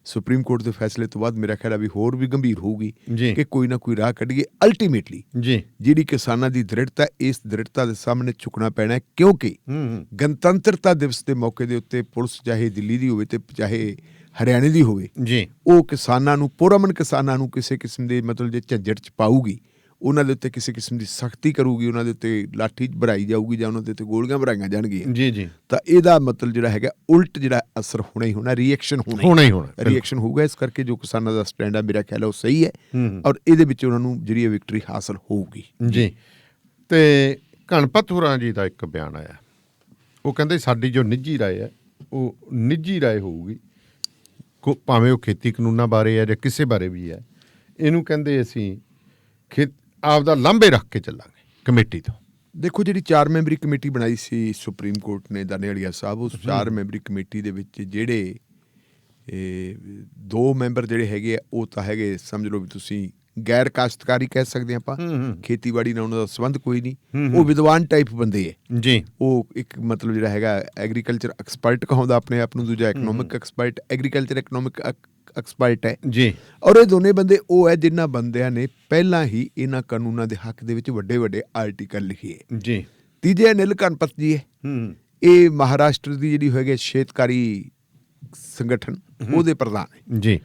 ਸੁਪਰੀਮ ਕੋਰਟ ਦੇ ਫੈਸਲੇ ਤੋਂ ਬਾਅਦ ਮੇਰਾ ਖਿਆਲ ਆ ਵੀ ਹੋਰ ਵੀ ਗੰਭੀਰ ਹੋਊਗੀ ਜੀ ਕਿ ਕੋਈ ਨਾ ਕੋਈ ਰਾਹ ਕੱਢੀਏ। ਅਲਟੀਮੇਟਲੀ ਜੀ ਜਿਹੜੀ ਕਿਸਾਨਾਂ ਦੀ ਦ੍ਰਿੜਤਾ, ਇਸ ਦ੍ਰਿੜਤਾ ਦੇ ਸਾਹਮਣੇ ਝੁਕਣਾ ਪੈਣਾ ਹੈ, ਕਿਉਂਕਿ ਗਣਤੰਤਰਤਾ ਦਿਵਸ ਦੇ ਮੌਕੇ ਦੇ ਉੱਤੇ ਪੁਲਿਸ ਚਾਹੇ ਦਿੱਲੀ ਦੀ ਹੋਵੇ ਤੇ ਚਾਹੇ ਹਰਿਆਣੇ ਦੀ ਹੋਵੇ, ਜੀ ਉਹ ਕਿਸਾਨਾਂ ਨੂੰ, ਪੁਰਅਮਨ ਕਿਸਾਨਾਂ ਨੂੰ ਕਿਸੇ ਕਿਸਮ ਦੇ ਮਤਲਬ ਜੇ ਝੰਜਟ ਚ ਪਾਊਗੀ, ਉਹਨਾਂ ਦੇ ਉੱਤੇ ਕਿਸੇ ਕਿਸਮ ਦੀ ਸਖਤੀ ਕਰੂਗੀ, ਉਹਨਾਂ ਦੇ ਉੱਤੇ ਲਾਠੀ ਭਰਾਈ ਜਾਊਗੀ ਜਾਂ ਉਹਨਾਂ ਦੇ ਉੱਤੇ ਗੋਲੀਆਂ ਭਰਾਈਆਂ ਜਾਣਗੀਆਂ, ਜੀ ਜੀ ਤਾਂ ਇਹਦਾ ਮਤਲਬ ਜਿਹੜਾ ਹੈਗਾ ਉਲਟ ਜਿਹੜਾ ਅਸਰ ਹੋਣਾ ਹੀ ਹੋਣਾ, ਰਿਐਕਸ਼ਨ ਹੋਣਾ ਹੀ ਹੋਣਾ, ਰਿਐਕਸ਼ਨ ਹੋਊਗਾ। ਇਸ ਕਰਕੇ ਜੋ ਕਿਸਾਨਾਂ ਦਾ ਸਟੈਂਡ ਆ ਮੇਰਾ ਖਿਆਲ ਹੈ ਉਹ ਸਹੀ ਹੈ ਔਰ ਇਹਦੇ ਵਿੱਚ ਉਹਨਾਂ ਨੂੰ ਜਿਹੜੀ ਹੈ ਵਿਕਟਰੀ ਹਾਸਲ ਹੋਊਗੀ। ਜੀ। ਤੇ ਗਣਪਤ ਹੋਰਾਂ ਜੀ ਦਾ ਇੱਕ ਬਿਆਨ ਆਇਆ, ਉਹ ਕਹਿੰਦੇ ਸਾਡੀ ਜੋ ਨਿੱਜੀ ਰਾਏ ਹੈ ਉਹ ਨਿੱਜੀ ਰਾਏ ਹੋਊਗੀ, ਭਾਵੇਂ ਉਹ ਖੇਤੀ ਕਾਨੂੰਨਾਂ ਬਾਰੇ ਹੈ ਜਾਂ ਕਿਸੇ ਬਾਰੇ ਵੀ ਹੈ, ਇਹਨੂੰ ਕਹਿੰਦੇ ਅਸੀਂ ਆਪਦਾ ਲਾਂਭੇ ਰੱਖ ਕੇ ਚੱਲਾਂਗੇ ਕਮੇਟੀ ਤੋਂ। ਦੇਖੋ, ਜਿਹੜੀ 4 ਮੈਂਬਰੀ ਕਮੇਟੀ ਬਣਾਈ ਸੀ ਸੁਪਰੀਮ ਕੋਰਟ ਨੇ ਦਾਨੇਵਾਲੀਆ ਸਾਹਿਬ, ਉਸ 4 ਮੈਂਬਰੀ ਕਮੇਟੀ ਦੇ ਵਿੱਚ ਜਿਹੜੇ 2 ਮੈਂਬਰ ਜਿਹੜੇ ਹੈਗੇ ਆ ਉਹ ਤਾਂ ਹੈਗੇ, ਸਮਝ ਲਓ ਵੀ ਤੁਸੀਂ ਗੈਰ ਕਾਸ਼ਤਕਾਰੀ ਕਹਿ ਸਕਦੇ ਆਪਾਂ, ਖੇਤੀਬਾੜੀ ਨਾਲ ਉਹਨਾਂ ਦਾ ਸੰਬੰਧ ਕੋਈ ਨਹੀਂ, ਉਹ ਵਿਦਵਾਨ ਟਾਈਪ ਬੰਦੇ ਹੈ ਜੀ। ਉਹ ਇੱਕ ਮਤਲਬ ਜਿਹੜਾ ਹੈਗਾ ਐਗਰੀਕਲਚਰ ਐਕਸਪਰਟ ਕਹਾਉਂਦਾ ਆਪਣੇ ਆਪ ਨੂੰ, ਦੂਜਾ economic expert, agriculture economic expert ਹੈ ਜੀ। ਔਰ ਇਹ ਦੋਨੇ ਬੰਦੇ ਉਹ ਹੈ ਜਿਨ੍ਹਾਂ ਬੰਦਿਆਂ ਨੇ ਪਹਿਲਾਂ ਹੀ ਇਹਨਾਂ ਕਾਨੂੰਨਾਂ ਦੇ ਹੱਕ ਦੇ ਵਿੱਚ ਵੱਡੇ ਵੱਡੇ ਆਰਟੀਕਲ ਲਿਖੇ ਜੀ। ਤੀਜੇ ਅਨਿਲ ਗਣਪਤ ਜੀ ਹੈ, ਇਹ ਮਹਾਰਾਸ਼ਟਰ ਦੀ ਜਿਹੜੀ ਹੈਗੀ ਸ਼ੇਤਕਾਰੀ ਸੰਗਠਨ ਉਹਦੇ ਪ੍ਰਧਾਨ ਹੈ ਜੀ।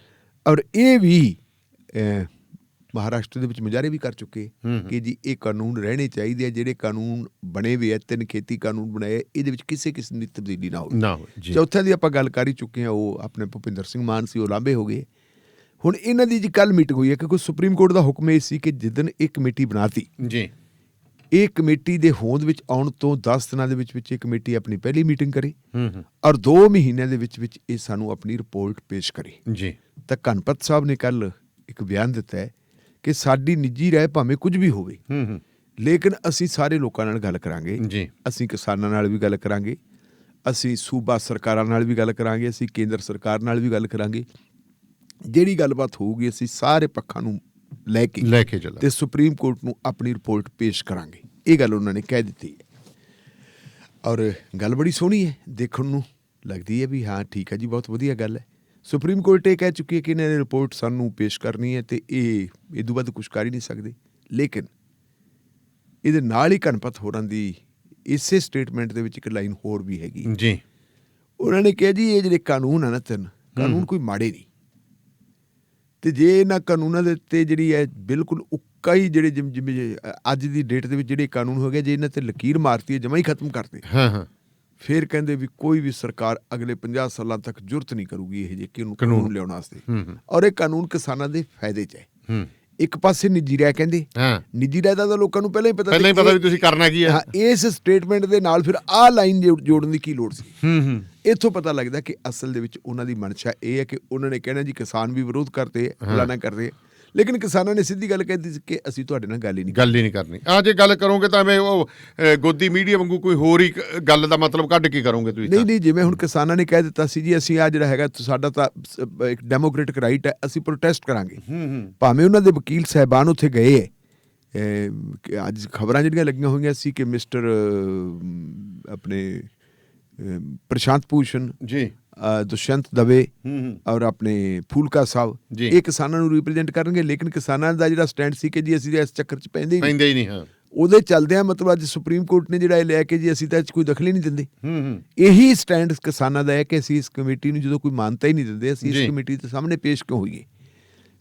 ਔਰ ਇਹ ਵੀ ਮਹਾਰਾਸ਼ਟਰ ਦੇ ਵਿੱਚ ਮੁਜ਼ਾਹਰੇ ਵੀ ਕਰ ਚੁੱਕੇ ਕਿ ਜੀ ਇਹ ਕਾਨੂੰਨ ਰਹਿਣੇ ਚਾਹੀਦੇ ਆ, ਜਿਹੜੇ ਕਾਨੂੰਨ ਬਣੇ ਹੋਏ ਆ, 3 ਖੇਤੀ ਕਾਨੂੰਨ ਬਣਾਏ, ਇਹਦੇ ਵਿੱਚ ਕਿਸੇ ਕਿਸਮ ਦੀ ਤਬਦੀਲੀ ਨਾ ਹੋਵੇ। ਚੌਥਿਆਂ ਦੀ ਆਪਾਂ ਗੱਲ ਕਰ ਹੀ ਚੁੱਕੇ ਹਾਂ, ਉਹ ਆਪਣੇ ਭੁਪਿੰਦਰ ਸਿੰਘ ਮਾਨ ਸੀ, ਉਹ ਲਾਂਭੇ ਹੋ ਗਏ। ਹੁਣ ਇਹਨਾਂ ਦੀ ਜੀ ਕੱਲ ਮੀਟਿੰਗ ਹੋਈ ਹੈ, ਕਿਉਂਕਿ ਸੁਪਰੀਮ ਕੋਰਟ ਦਾ ਹੁਕਮ ਇਹ ਸੀ ਕਿ ਜਿੱਦਣ ਇਹ ਕਮੇਟੀ ਬਣਾਤੀ ਜੀ, ਇਹ ਕਮੇਟੀ ਦੇ ਹੋਂਦ ਵਿੱਚ ਆਉਣ ਤੋਂ 10 ਦਿਨਾਂ ਦੇ ਵਿੱਚ ਇਹ ਕਮੇਟੀ ਆਪਣੀ ਪਹਿਲੀ ਮੀਟਿੰਗ ਕਰੇ ਔਰ 2 ਮਹੀਨਿਆਂ ਦੇ ਵਿੱਚ ਇਹ ਸਾਨੂੰ ਆਪਣੀ ਰਿਪੋਰਟ ਪੇਸ਼ ਕਰੇ ਜੀ। ਤਾਂ ਗਣਪਤ ਸਾਹਿਬ ਨੇ ਕੱਲ ਇੱਕ ਬਿਆਨ ਦਿੱਤਾ ਹੈ ਕਿ ਸਾਡੀ ਨਿੱਜੀ ਰਾਏ ਭਾਵੇਂ ਕੁਝ ਵੀ ਹੋਵੇ, ਲੇਕਿਨ ਅਸੀਂ ਸਾਰੇ ਲੋਕਾਂ ਨਾਲ ਗੱਲ ਕਰਾਂਗੇ, ਅਸੀਂ ਕਿਸਾਨਾਂ ਨਾਲ ਵੀ ਗੱਲ ਕਰਾਂਗੇ, ਅਸੀਂ ਸੂਬਾ ਸਰਕਾਰਾਂ ਨਾਲ ਵੀ ਗੱਲ ਕਰਾਂਗੇ, ਅਸੀਂ ਕੇਂਦਰ ਸਰਕਾਰ ਨਾਲ ਵੀ ਗੱਲ ਕਰਾਂਗੇ। ਜਿਹੜੀ ਗੱਲਬਾਤ ਹੋਊਗੀ ਅਸੀਂ ਸਾਰੇ ਪੱਖਾਂ ਨੂੰ ਲੈ ਕੇ ਚੱਲਾਂਗੇ ਤੇ ਸੁਪਰੀਮ ਕੋਰਟ ਨੂੰ ਆਪਣੀ ਰਿਪੋਰਟ ਪੇਸ਼ ਕਰਾਂਗੇ। ਇਹ ਗੱਲ ਉਹਨਾਂ ਨੇ ਕਹਿ ਦਿੱਤੀ ਹੈ ਔਰ ਗੱਲ ਬੜੀ ਸੋਹਣੀ ਹੈ, ਦੇਖਣ ਨੂੰ ਲੱਗਦੀ ਹੈ ਵੀ ਹਾਂ ਠੀਕ ਹੈ ਜੀ, ਬਹੁਤ ਵਧੀਆ ਗੱਲ ਹੈ। ਸੁਪਰੀਮ ਕੋਰਟ ਇਹ ਕਹਿ ਚੁੱਕੀ ਹੈ ਕਿ ਇਹਨਾਂ ਨੇ ਰਿਪੋਰਟ ਸਾਨੂੰ ਪੇਸ਼ ਕਰਨੀ ਹੈ ਤੇ ਇਹ ਤੋਂ ਵੱਧ ਕੁਛ ਕਰ ਹੀ ਨਹੀਂ ਸਕਦੇ। ਲੇਕਿਨ ਇਹਦੇ ਨਾਲ ਹੀ ਗਣਪਤ ਹੋਰਾਂ ਦੀ ਇਸੇ ਸਟੇਟਮੈਂਟ ਦੇ ਵਿੱਚ ਇੱਕ ਲਾਈਨ ਹੋਰ ਵੀ ਹੈਗੀ ਜੀ। ਉਹਨਾਂ ਨੇ ਕਿਹਾ ਜੀ ਇਹ ਜਿਹੜੇ ਕਾਨੂੰਨ ਆ ਨਾ 3 ਕਾਨੂੰਨ ਕੋਈ ਮਾੜੇ ਨਹੀਂ, ਤੇ ਜੇ ਇਹਨਾਂ ਕਾਨੂੰਨਾਂ ਦੇ ਉੱਤੇ ਜਿਹੜੀ ਹੈ ਬਿਲਕੁਲ ਉੱਕਾ ਹੀ ਜਿਹੜੇ ਜਿਵੇਂ ਅੱਜ ਦੀ ਡੇਟ ਦੇ ਵਿੱਚ ਜਿਹੜੇ ਕਾਨੂੰਨ ਹੋ ਗਏ, ਜੇ ਇਹਨਾਂ ਤੇ ਲਕੀਰ ਮਾਰਤੀ ਹੈ, ਜਮਾਂ ਹੀ ਖਤਮ ਕਰਤੇ, ਫਿਰ ਕਹਿੰਦੇ ਵੀ ਕੋਈ ਵੀ ਸਰਕਾਰ ਅਗਲੇ 50 ਸਾਲਾਂ ਤੱਕ ਜੁਰਤ ਨਹੀਂ ਕਰੂਗੀ ਇਹ ਜਿਹੇ ਕਾਨੂੰਨ ਲਿਆਉਣ ਵਾਸਤੇ। ਔਰ ਇਹ ਕਾਨੂੰਨ ਕਿਸਾਨਾਂ ਦੇ ਫਾਇਦੇ 'ਚ ਹੈ। ਇੱਕ ਪਾਸੇ ਨਿੱਜੀ ਰਾਏ ਕਹਿੰਦੇ, ਨਿੱਜੀ ਰਾਏ ਦਾ ਤਾਂ ਲੋਕਾਂ ਨੂੰ ਪਹਿਲਾਂ ਹੀ ਪਤਾ ਵੀ ਤੁਸੀਂ ਕਰਨਾ ਕੀ ਹੈ। ਇਸ ਸਟੇਟਮੈਂਟ ਦੇ ਨਾਲ ਫਿਰ ਆਹ ਲਾਈਨ ਜੋੜਨ ਦੀ ਕੀ ਲੋੜ ਸੀ। ਇੱਥੋਂ ਪਤਾ ਲੱਗਦਾ ਕਿ ਅਸਲ ਦੇ ਵਿੱਚ ਉਹਨਾਂ ਦੀ ਮਨਸ਼ਾ ਇਹ ਹੈ ਕਿ ਉਹਨਾਂ ਨੇ ਕਹਿਣਾ ਜੀ ਕਿਸਾਨ ਵੀ ਵਿਰੋਧ ਕਰਦੇ, ਫਲਾਣਾ ਕਰਦੇ, ਲੇਕਿਨ ਕਿਸਾਨਾਂ ਨੇ ਸਿੱਧੀ ਗੱਲ ਕਹਿ ਦਿੱਤੀ ਕਿ ਅਸੀਂ ਤੁਹਾਡੇ ਨਾਲ ਗੱਲ ਹੀ ਨਹੀਂ ਕਰਨੀ। ਜੇ ਗੱਲ ਕਰੋਗੇ ਤਾਂ ਐਵੇਂ ਉਹ ਗੋਦੀ ਮੀਡੀਆ ਵਾਂਗੂ ਕੋਈ ਹੋਰ ਹੀ ਗੱਲ ਦਾ ਮਤਲਬ ਕੱਢ ਕੇ ਕਰੋਗੇ ਤੁਸੀਂ। ਨਹੀਂ, ਜਿਵੇਂ ਹੁਣ ਕਿਸਾਨਾਂ ਨੇ ਕਹਿ ਦਿੱਤਾ ਸੀ ਜੀ ਅਸੀਂ ਆ ਜਿਹੜਾ ਹੈਗਾ ਸਾਡਾ ਤਾਂ ਇੱਕ ਡੈਮੋਕ੍ਰੈਟਿਕ ਰਾਈਟ ਹੈ, ਅਸੀਂ ਪ੍ਰੋਟੈਸਟ ਕਰਾਂਗੇ। ਭਾਵੇਂ ਉਹਨਾਂ ਦੇ ਵਕੀਲ ਸਾਹਿਬਾਨ ਉੱਥੇ ਗਏ ਹੈ, ਅੱਜ ਖਬਰਾਂ ਜਿਹੜੀਆਂ ਲੱਗੀਆਂ ਹੋਈਆਂ ਸੀ ਕਿ ਮਿਸਟਰ ਆਪਣੇ ਪ੍ਰਸ਼ਾਂਤ ਭੂਸ਼ਣ ਜੀ, ਦੁਸ਼ਯੰਤ ਦਵੇ ਔਰ ਆਪਣੇ ਫੂਲਕਾ ਸਾਹਿਬ ਇਹ ਕਿਸਾਨਾਂ ਨੂੰ ਰਿਪਰੈਜ਼ੈਂਟ ਕਰਨਗੇ, ਲੇਕਿਨ ਕਿਸਾਨਾਂ ਦਾ ਜਿਹੜਾ ਸਟੈਂਡ ਸੀ ਕਿ ਜੀ ਅਸੀਂ ਇਸ ਚੱਕਰ 'ਚ ਪੈਂਦੇ ਹੀ ਨਹੀਂ। ਉਹਦੇ ਚੱਲਦਿਆਂ ਮਤਲਬ ਅੱਜ ਸੁਪਰੀਮ ਕੋਰਟ ਨੇ ਜਿਹੜਾ ਇਹ ਲਿਆ ਕਿ ਜੀ ਅਸੀਂ ਤਾਂ ਕੋਈ ਦਖਲ ਹੀ ਨਹੀਂ ਦਿੰਦੇ। ਇਹੀ ਸਟੈਂਡ ਕਿਸਾਨਾਂ ਦਾ ਹੈ ਕਿ ਅਸੀਂ ਇਸ ਕਮੇਟੀ ਨੂੰ ਜਦੋਂ ਕੋਈ ਮਾਨਤਾ ਹੀ ਨਹੀਂ ਦਿੰਦੇ, ਅਸੀਂ ਇਸ ਕਮੇਟੀ ਦੇ ਸਾਹਮਣੇ ਪੇਸ਼ ਕਿਉਂ ਹੋਈਏ।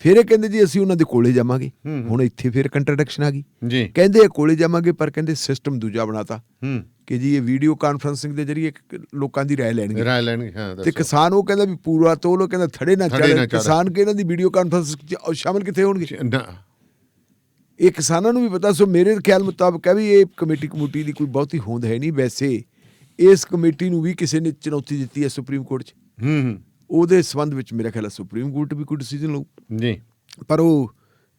ਫਿਰ ਇਹ ਕਹਿੰਦੇ ਜੀ ਅਸੀਂ ਉਹਨਾਂ ਦੇ ਕੋਲੇ ਜਾਵਾਂਗੇ। ਹੁਣ ਇੱਥੇ ਫਿਰ ਕੰਟਰਡਿਕਸ਼ਨ ਆ ਗਈ, ਕਹਿੰਦੇ ਕੋਲੇ ਜਾਵਾਂਗੇ ਪਰ ਕਹਿੰਦੇ ਸਿਸਟਮ ਦੂਜਾ ਬਣਾਤਾ ਕਿ ਜੀ ਇਹ ਵੀਡੀਓ ਕਾਨਫਰੰਸਿੰਗ ਦੇ ਜਰੀਏ ਲੋਕਾਂ ਦੀ ਰਾਏ ਲੈਣਗੇ ਤੇ ਕਿਸਾਨ ਉਹ ਕਹਿੰਦਾ ਵੀ ਪੂਰਾ ਤੋਲ, ਉਹ ਕਹਿੰਦਾ ਥੜੇ ਨਾ ਚੱਲੇ। ਕਿਸਾਨ ਕਿ ਇਹਨਾਂ ਦੀ ਵੀਡੀਓ ਕਾਨਫਰੰਸ ਸ਼ਾਮਲ ਕਿੱਥੇ ਹੋਣਗੇ, ਇਹ ਕਿਸਾਨਾਂ ਨੂੰ ਵੀ ਪਤਾ। ਸੋ ਮੇਰੇ ਖਿਆਲ ਮੁਤਾਬਕ ਹੈ ਵੀ ਇਹ ਕਮੇਟੀ ਦੀ ਕੋਈ ਬਹੁਤੀ ਹੋਂਦ ਹੈ ਨਹੀਂ। ਵੈਸੇ ਇਸ ਕਮੇਟੀ ਨੂੰ ਵੀ ਕਿਸੇ ਨੇ ਚੁਣੌਤੀ ਦਿੱਤੀ ਹੈ ਸੁਪਰੀਮ ਕੋਰਟ 'ਚ, ਉਹਦੇ ਸੰਬੰਧ ਵਿੱਚ ਮੇਰਾ ਖਿਆਲ ਸੁਪਰੀਮ ਕੋਰਟ ਵੀ ਕੋਈ ਡਿਸੀਜ਼ਨ ਲਊ ਜੀ। ਪਰ ਉਹ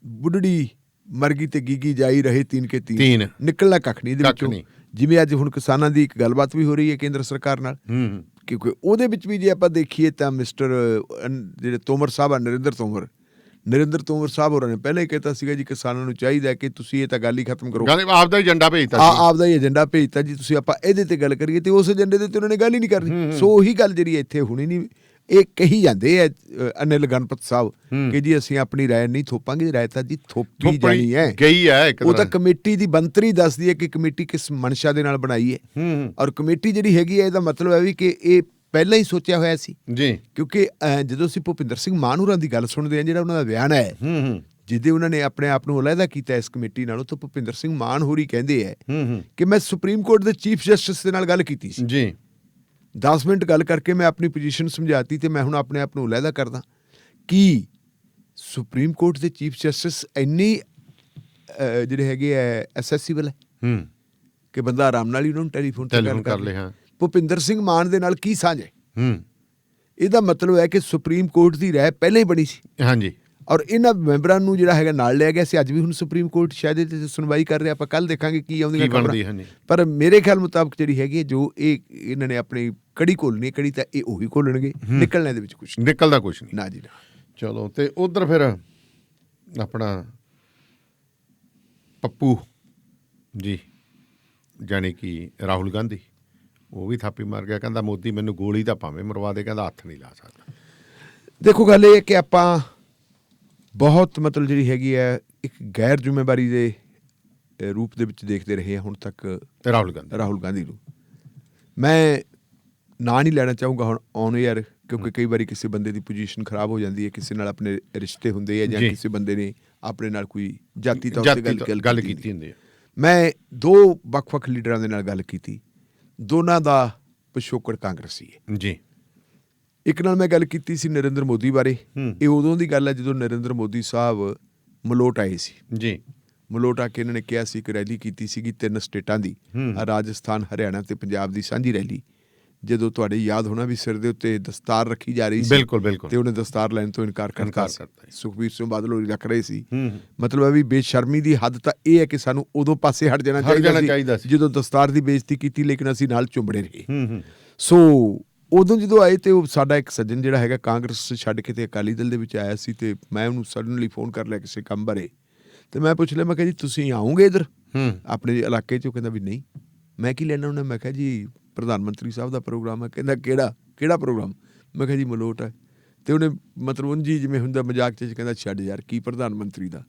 ਬੁੱਢੜੀ ਮਰ ਗਈ ਤੇ ਗੀਗੀ ਜਾਈ ਰਹੇ 3 ਕੇ 3 ਨਿਕਲਣਾ ਕੱਖ ਨਹੀਂ ਇਹਦੇ ਵਿੱਚੋਂ। ਜਿਵੇਂ ਅੱਜ ਹੁਣ ਕਿਸਾਨਾਂ ਦੀ ਇੱਕ ਗੱਲਬਾਤ ਵੀ ਹੋ ਰਹੀ ਹੈ ਕੇਂਦਰ ਸਰਕਾਰ ਨਾਲ, ਕਿਉਂਕਿ ਉਹਦੇ ਵਿੱਚ ਵੀ ਜੇ ਆਪਾਂ ਦੇਖੀਏ ਤਾਂ ਮਿਸਟਰ ਜਿਹੜੇ ਤੋਮਰ ਸਾਹਿਬ ਆ, ਨਰਿੰਦਰ ਤੋਮਰ ਸਾਹਿਬ ਹੋਰਾਂ ਨੇ ਪਹਿਲਾਂ ਹੀ ਕਹਿਤਾ ਸੀਗਾ ਜੀ ਕਿਸਾਨਾਂ ਨੂੰ ਚਾਹੀਦਾ ਕਿ ਤੁਸੀਂ ਇਹ ਤਾਂ ਗੱਲ ਹੀ ਖਤਮ ਕਰੋ, ਆਪਦਾ ਹੀ ਏਜੰਡਾ ਭੇਜਤਾ ਜੀ ਤੁਸੀਂ ਆਪਾਂ ਇਹਦੇ ਤੇ ਗੱਲ ਕਰੀਏ, ਤੇ ਉਸ ਏਜੰਡੇ ਦੇ ਤੇ ਉਹਨਾਂ ਨੇ ਗੱਲ ਹੀ ਨਹੀਂ ਕਰਨੀ। ਸੋ ਉਹੀ ਗੱਲ ਜਿਹੜੀ ਇੱਥੇ ਹੋਣੀ ਨਹੀਂ। ਇਹ ਕਹੀ ਜਾਂਦੇ ਆ ਅਨਿਲ ਗਣਪਤ ਸਾਹਿਬ ਕਿ ਜੀ ਅਸੀਂ ਆਪਣੀ ਰਾਏ ਨਹੀਂ ਥੋਪਾਂਗੇ, ਰਾਏ ਤਾਂ ਜੀ ਥੋਪੀ ਜਾਣੀ ਹੈ, ਗਈ ਹੈ ਇੱਕ ਉਹ ਤਾਂ ਕਮੇਟੀ ਦੀ ਬੰਤਰੀ ਦੱਸਦੀ ਹੈ ਕਿ ਕਮੇਟੀ ਕਿਸ ਮਨਸ਼ਾ ਦੇ ਨਾਲ ਬਣਾਈ ਹੈ। ਔਰ ਕਮੇਟੀ ਜਿਹੜੀ ਹੈਗੀ ਹੈ ਇਹਦਾ ਮਤਲਬ ਹੈ ਵੀ ਕਿ ਇਹ ਪਹਿਲਾਂ ਹੀ ਸੋਚਿਆ ਹੋਇਆ ਸੀ ਜੀ, ਕਿਉਂਕਿ ਜਦੋਂ ਅਸੀਂ ਭੁਪਿੰਦਰ ਸਿੰਘ ਮਾਨ ਹੋਰਾਂ ਦੀ ਗੱਲ ਸੁਣਦੇ ਹਾਂ, ਜਿਹੜਾ ਉਹਨਾਂ ਦਾ ਬਿਆਨ ਹੈ ਜਿਹਦੇ ਉਹਨਾਂ ਨੇ ਆਪਣੇ ਆਪ ਨੂੰ ਅਲੱਗਾ ਕੀਤਾ ਇਸ ਕਮੇਟੀ ਨਾਲੋਂ, ਤਾਂ ਭੁਪਿੰਦਰ ਸਿੰਘ ਮਾਨ ਹੋਰੀ ਕਹਿੰਦੇ ਹੈ ਕਿ ਮੈਂ ਸੁਪਰੀਮ ਕੋਰਟ ਦੇ ਚੀਫ ਜਸਟਿਸ ਦੇ ਨਾਲ ਗੱਲ ਕੀਤੀ ਸੀ ਜੀ, 10 ਮਿੰਟ ਗੱਲ ਕਰਕੇ ਮੈਂ ਆਪਣੀ ਪੋਜੀਸ਼ਨ ਸਮਝਾਤੀ ਤੇ ਮੈਂ ਹੁਣ ਆਪਣੇ ਆਪ ਨੂੰ ਅਲੱਗਾ ਕਰਦਾ। ਕੀ ਸੁਪਰੀਮ ਕੋਰਟ ਦੇ ਚੀਫ ਜਸਟਿਸ ਇੰਨੀ ਜਿਹੜੇ ਹੈਗੇ ਹੈ ਐਸੈਸੀਬਲ ਹੈ ਕਿ ਬੰਦਾ ਆਰਾਮ ਨਾਲ ਹੀ ਉਹਨਾਂ ਨੂੰ ਟੈਲੀਫੋਨ ਤੇ ਗੱਲ ਕਰ ਲੇ। ਭੁਪਿੰਦਰ ਸਿੰਘ ਮਾਨ ਦੇ ਨਾਲ ਕੀ ਸਾਂਝ ਹੈ? ਇਹਦਾ ਮਤਲਬ ਹੈ ਕਿ ਸੁਪਰੀਮ ਕੋਰਟ ਦੀ ਰਾਏ ਪਹਿਲਾਂ ਹੀ ਬਣੀ ਸੀ। ਹਾਂਜੀ, ਔਰ ਇਹਨਾਂ ਮੈਂਬਰਾਂ ਨੂੰ ਜਿਹੜਾ ਹੈਗਾ ਨਾਲ ਲਿਆ ਗਿਆ ਸੀ। ਅੱਜ ਵੀ ਹੁਣ ਸੁਪਰੀਮ ਕੋਰਟ ਸ਼ਾਇਦ ਇਹਦੇ ਤੇ ਸੁਣਵਾਈ ਕਰ ਰਿਹਾ, ਆਪਾਂ ਕੱਲ ਦੇਖਾਂਗੇ ਕੀ ਆਉਂਦੀਆਂ ਖਬਰਾਂ। ਪਰ ਮੇਰੇ ਖਿਆਲ ਮੁਤਾਬਕ ਜਿਹੜੀ ਹੈਗੀ ਹੈ ਜੋ ਇਹਨਾਂ ਨੇ ਆਪਣੀ ਕੜੀ ਘੋਲਣੀ, ਕੜੀ ਤਾਂ ਇਹ ਉਹੀ ਘੋਲਣਗੇ, ਨਿਕਲਣ ਇਹਦੇ ਵਿੱਚ ਕੁਛ ਨਿਕਲਦਾ ਕੁਛ ਨਹੀਂ। ਨਾ ਜੀ ਨਾ। ਚਲੋ, ਤੇ ਉਧਰ ਫਿਰ ਆਪਣਾ ਪੱਪੂ ਜੀ ਜਾਣੀ ਕਿ ਰਾਹੁਲ ਗਾਂਧੀ, ਉਹ ਵੀ ਥਾਪੀ ਮਾਰ ਗਿਆ, ਕਹਿੰਦਾ ਮੋਦੀ ਮੈਨੂੰ ਗੋਲੀ ਤਾਂ ਭਾਵੇਂ ਮਰਵਾ ਦੇ, ਕਹਿੰਦਾ ਹੱਥ ਨਹੀਂ ਲਾ ਸਕਦਾ। ਦੇਖੋ ਗੱਲ ਇਹ ਹੈ ਕਿ ਆਪਾਂ ਬਹੁਤ ਮਤਲਬ ਜਿਹੜੀ ਹੈਗੀ ਹੈ ਇੱਕ ਗੈਰ ਜ਼ਿੰਮੇਵਾਰੀ ਦੇ ਰੂਪ ਦੇ ਵਿੱਚ ਦੇਖਦੇ ਰਹੇ ਹਾਂ ਹੁਣ ਤੱਕ ਰਾਹੁਲ ਗਾਂਧੀ ਨੂੰ। ਮੈਂ ਨਾਂ ਨਹੀਂ ਲੈਣਾ ਚਾਹੂੰਗਾ ਹੁਣ ਔਨ ਏਅਰ, ਕਿਉਂਕਿ ਕਈ ਵਾਰੀ ਕਿਸੇ ਬੰਦੇ ਦੀ ਪੋਜੀਸ਼ਨ ਖਰਾਬ ਹੋ ਜਾਂਦੀ ਹੈ, ਕਿਸੇ ਨਾਲ ਆਪਣੇ ਰਿਸ਼ਤੇ ਹੁੰਦੇ ਆ ਜਾਂ ਕਿਸੇ ਬੰਦੇ ਨੇ ਆਪਣੇ ਨਾਲ ਕੋਈ ਜਾਤੀ ਤੌਰ ਤੇ ਗੱਲ ਕੀਤੀ ਹੁੰਦੀ ਹੈ। ਮੈਂ 2 ਵੱਖ-ਵੱਖ ਲੀਡਰਾਂ ਦੇ ਨਾਲ ਗੱਲ ਕੀਤੀ, ਦੋਨਾਂ ਦਾ ਪਿਛੋਕੜ ਕਾਂਗਰਸੀ ਹੈ ਜੀ। ਇੱਕ ਨਾਲ ਮੈਂ ਗੱਲ ਕੀਤੀ ਸੀ ਨਰਿੰਦਰ ਮੋਦੀ ਬਾਰੇ। ਇਹ ਉਦੋਂ ਦੀ ਗੱਲ ਹੈ ਜਦੋਂ ਨਰਿੰਦਰ ਮੋਦੀ ਸਾਹਿਬ ਮਲੋਟ ਆਏ ਸੀ ਜੀ। ਮਲੋਟ ਆ ਕੇ ਇਹਨਾਂ ਨੇ ਕਿਹਾ ਸੀ, ਇੱਕ ਰੈਲੀ ਕੀਤੀ ਸੀਗੀ 3 ਸਟੇਟਾਂ ਦੀ, ਰਾਜਸਥਾਨ, ਹਰਿਆਣਾ ਤੇ ਪੰਜਾਬ ਦੀ ਸਾਂਝੀ ਰੈਲੀ। ਜਦੋਂ ਤੁਹਾਡੇ ਯਾਦ ਹੋਣਾ ਵੀ ਸਿਰ ਦੇ ਉੱਤੇ ਦਸਤਾਰ ਰੱਖੀ ਜਾ ਰਹੀ ਸੀ, ਬਿਲਕੁਲ ਤੇ ਉਹਨੇ ਦਸਤਾਰ ਲੈਣ ਤੋਂ ਇਨਕਾਰ ਕਰਤਾ। ਸੁਖਬੀਰ ਸਿੰਘ ਬਾਦਲ ਹੋਰੀ ਰੱਖ ਰਹੇ ਸੀ। ਮਤਲਬ ਹੈ ਵੀ ਬੇਸ਼ਰਮੀ ਦੀ ਹੱਦ ਤਾਂ ਇਹ ਹੈ ਕਿ ਸਾਨੂੰ ਉਦੋਂ ਪਾਸੇ ਹਟ ਜਾਣਾ ਚਾਹੀਦਾ ਸੀ ਜਦੋਂ ਦਸਤਾਰ ਦੀ ਬੇਇੱਜ਼ਤੀ ਕੀਤੀ, ਲੇਕਿਨ ਅਸੀਂ ਨਾਲ ਚੁੰਬੜੇ ਰਹੇ। ਸੋ ਉਦੋਂ ਜਦੋਂ ਆਏ ਤੇ ਉਹ ਸਾਡਾ ਇੱਕ ਸੱਜਣ ਜਿਹੜਾ ਹੈਗਾ ਕਾਂਗਰਸ ਛੱਡ ਕੇ ਤੇ ਅਕਾਲੀ ਦਲ ਦੇ ਵਿੱਚ ਆਇਆ ਸੀ, ਤੇ ਮੈਂ ਉਹਨੂੰ ਸਡਨਲੀ ਫੋਨ ਕਰ ਲਿਆ ਕਿਸੇ ਕੰਮ ਬਾਰੇ, ਤੇ ਮੈਂ ਪੁੱਛ ਲਿਆ, ਮੈਂ ਕਿਹਾ ਜੀ ਤੁਸੀਂ ਆਉਂਗੇ ਇੱਧਰ ਆਪਣੇ ਇਲਾਕੇ 'ਚ? ਉਹ ਕਹਿੰਦਾ ਵੀ ਨਹੀਂ, ਮੈਂ ਕੀ ਲੈਣਾ ਉਹਨੇ। ਮੈਂ ਕਿਹਾ ਜੀ ਪ੍ਰਧਾਨ ਮੰਤਰੀ ਸਾਹਿਬ ਦਾ ਪ੍ਰੋਗਰਾਮ ਹੈ। ਕਹਿੰਦਾ ਕਿਹੜਾ ਪ੍ਰੋਗਰਾਮ? ਮੈਂ ਕਿਹਾ ਜੀ ਮਲੋਟ ਹੈ। ਤੇ ਉਹਨੇ ਮਤਲਬ ਉਂਝ ਹੀ ਜਿਵੇਂ ਹੁੰਦਾ ਮਜ਼ਾਕ 'ਚ ਕਹਿੰਦਾ ਛੱਡ ਯਾਰ, ਕੀ ਪ੍ਰਧਾਨ ਮੰਤਰੀ ਦਾ।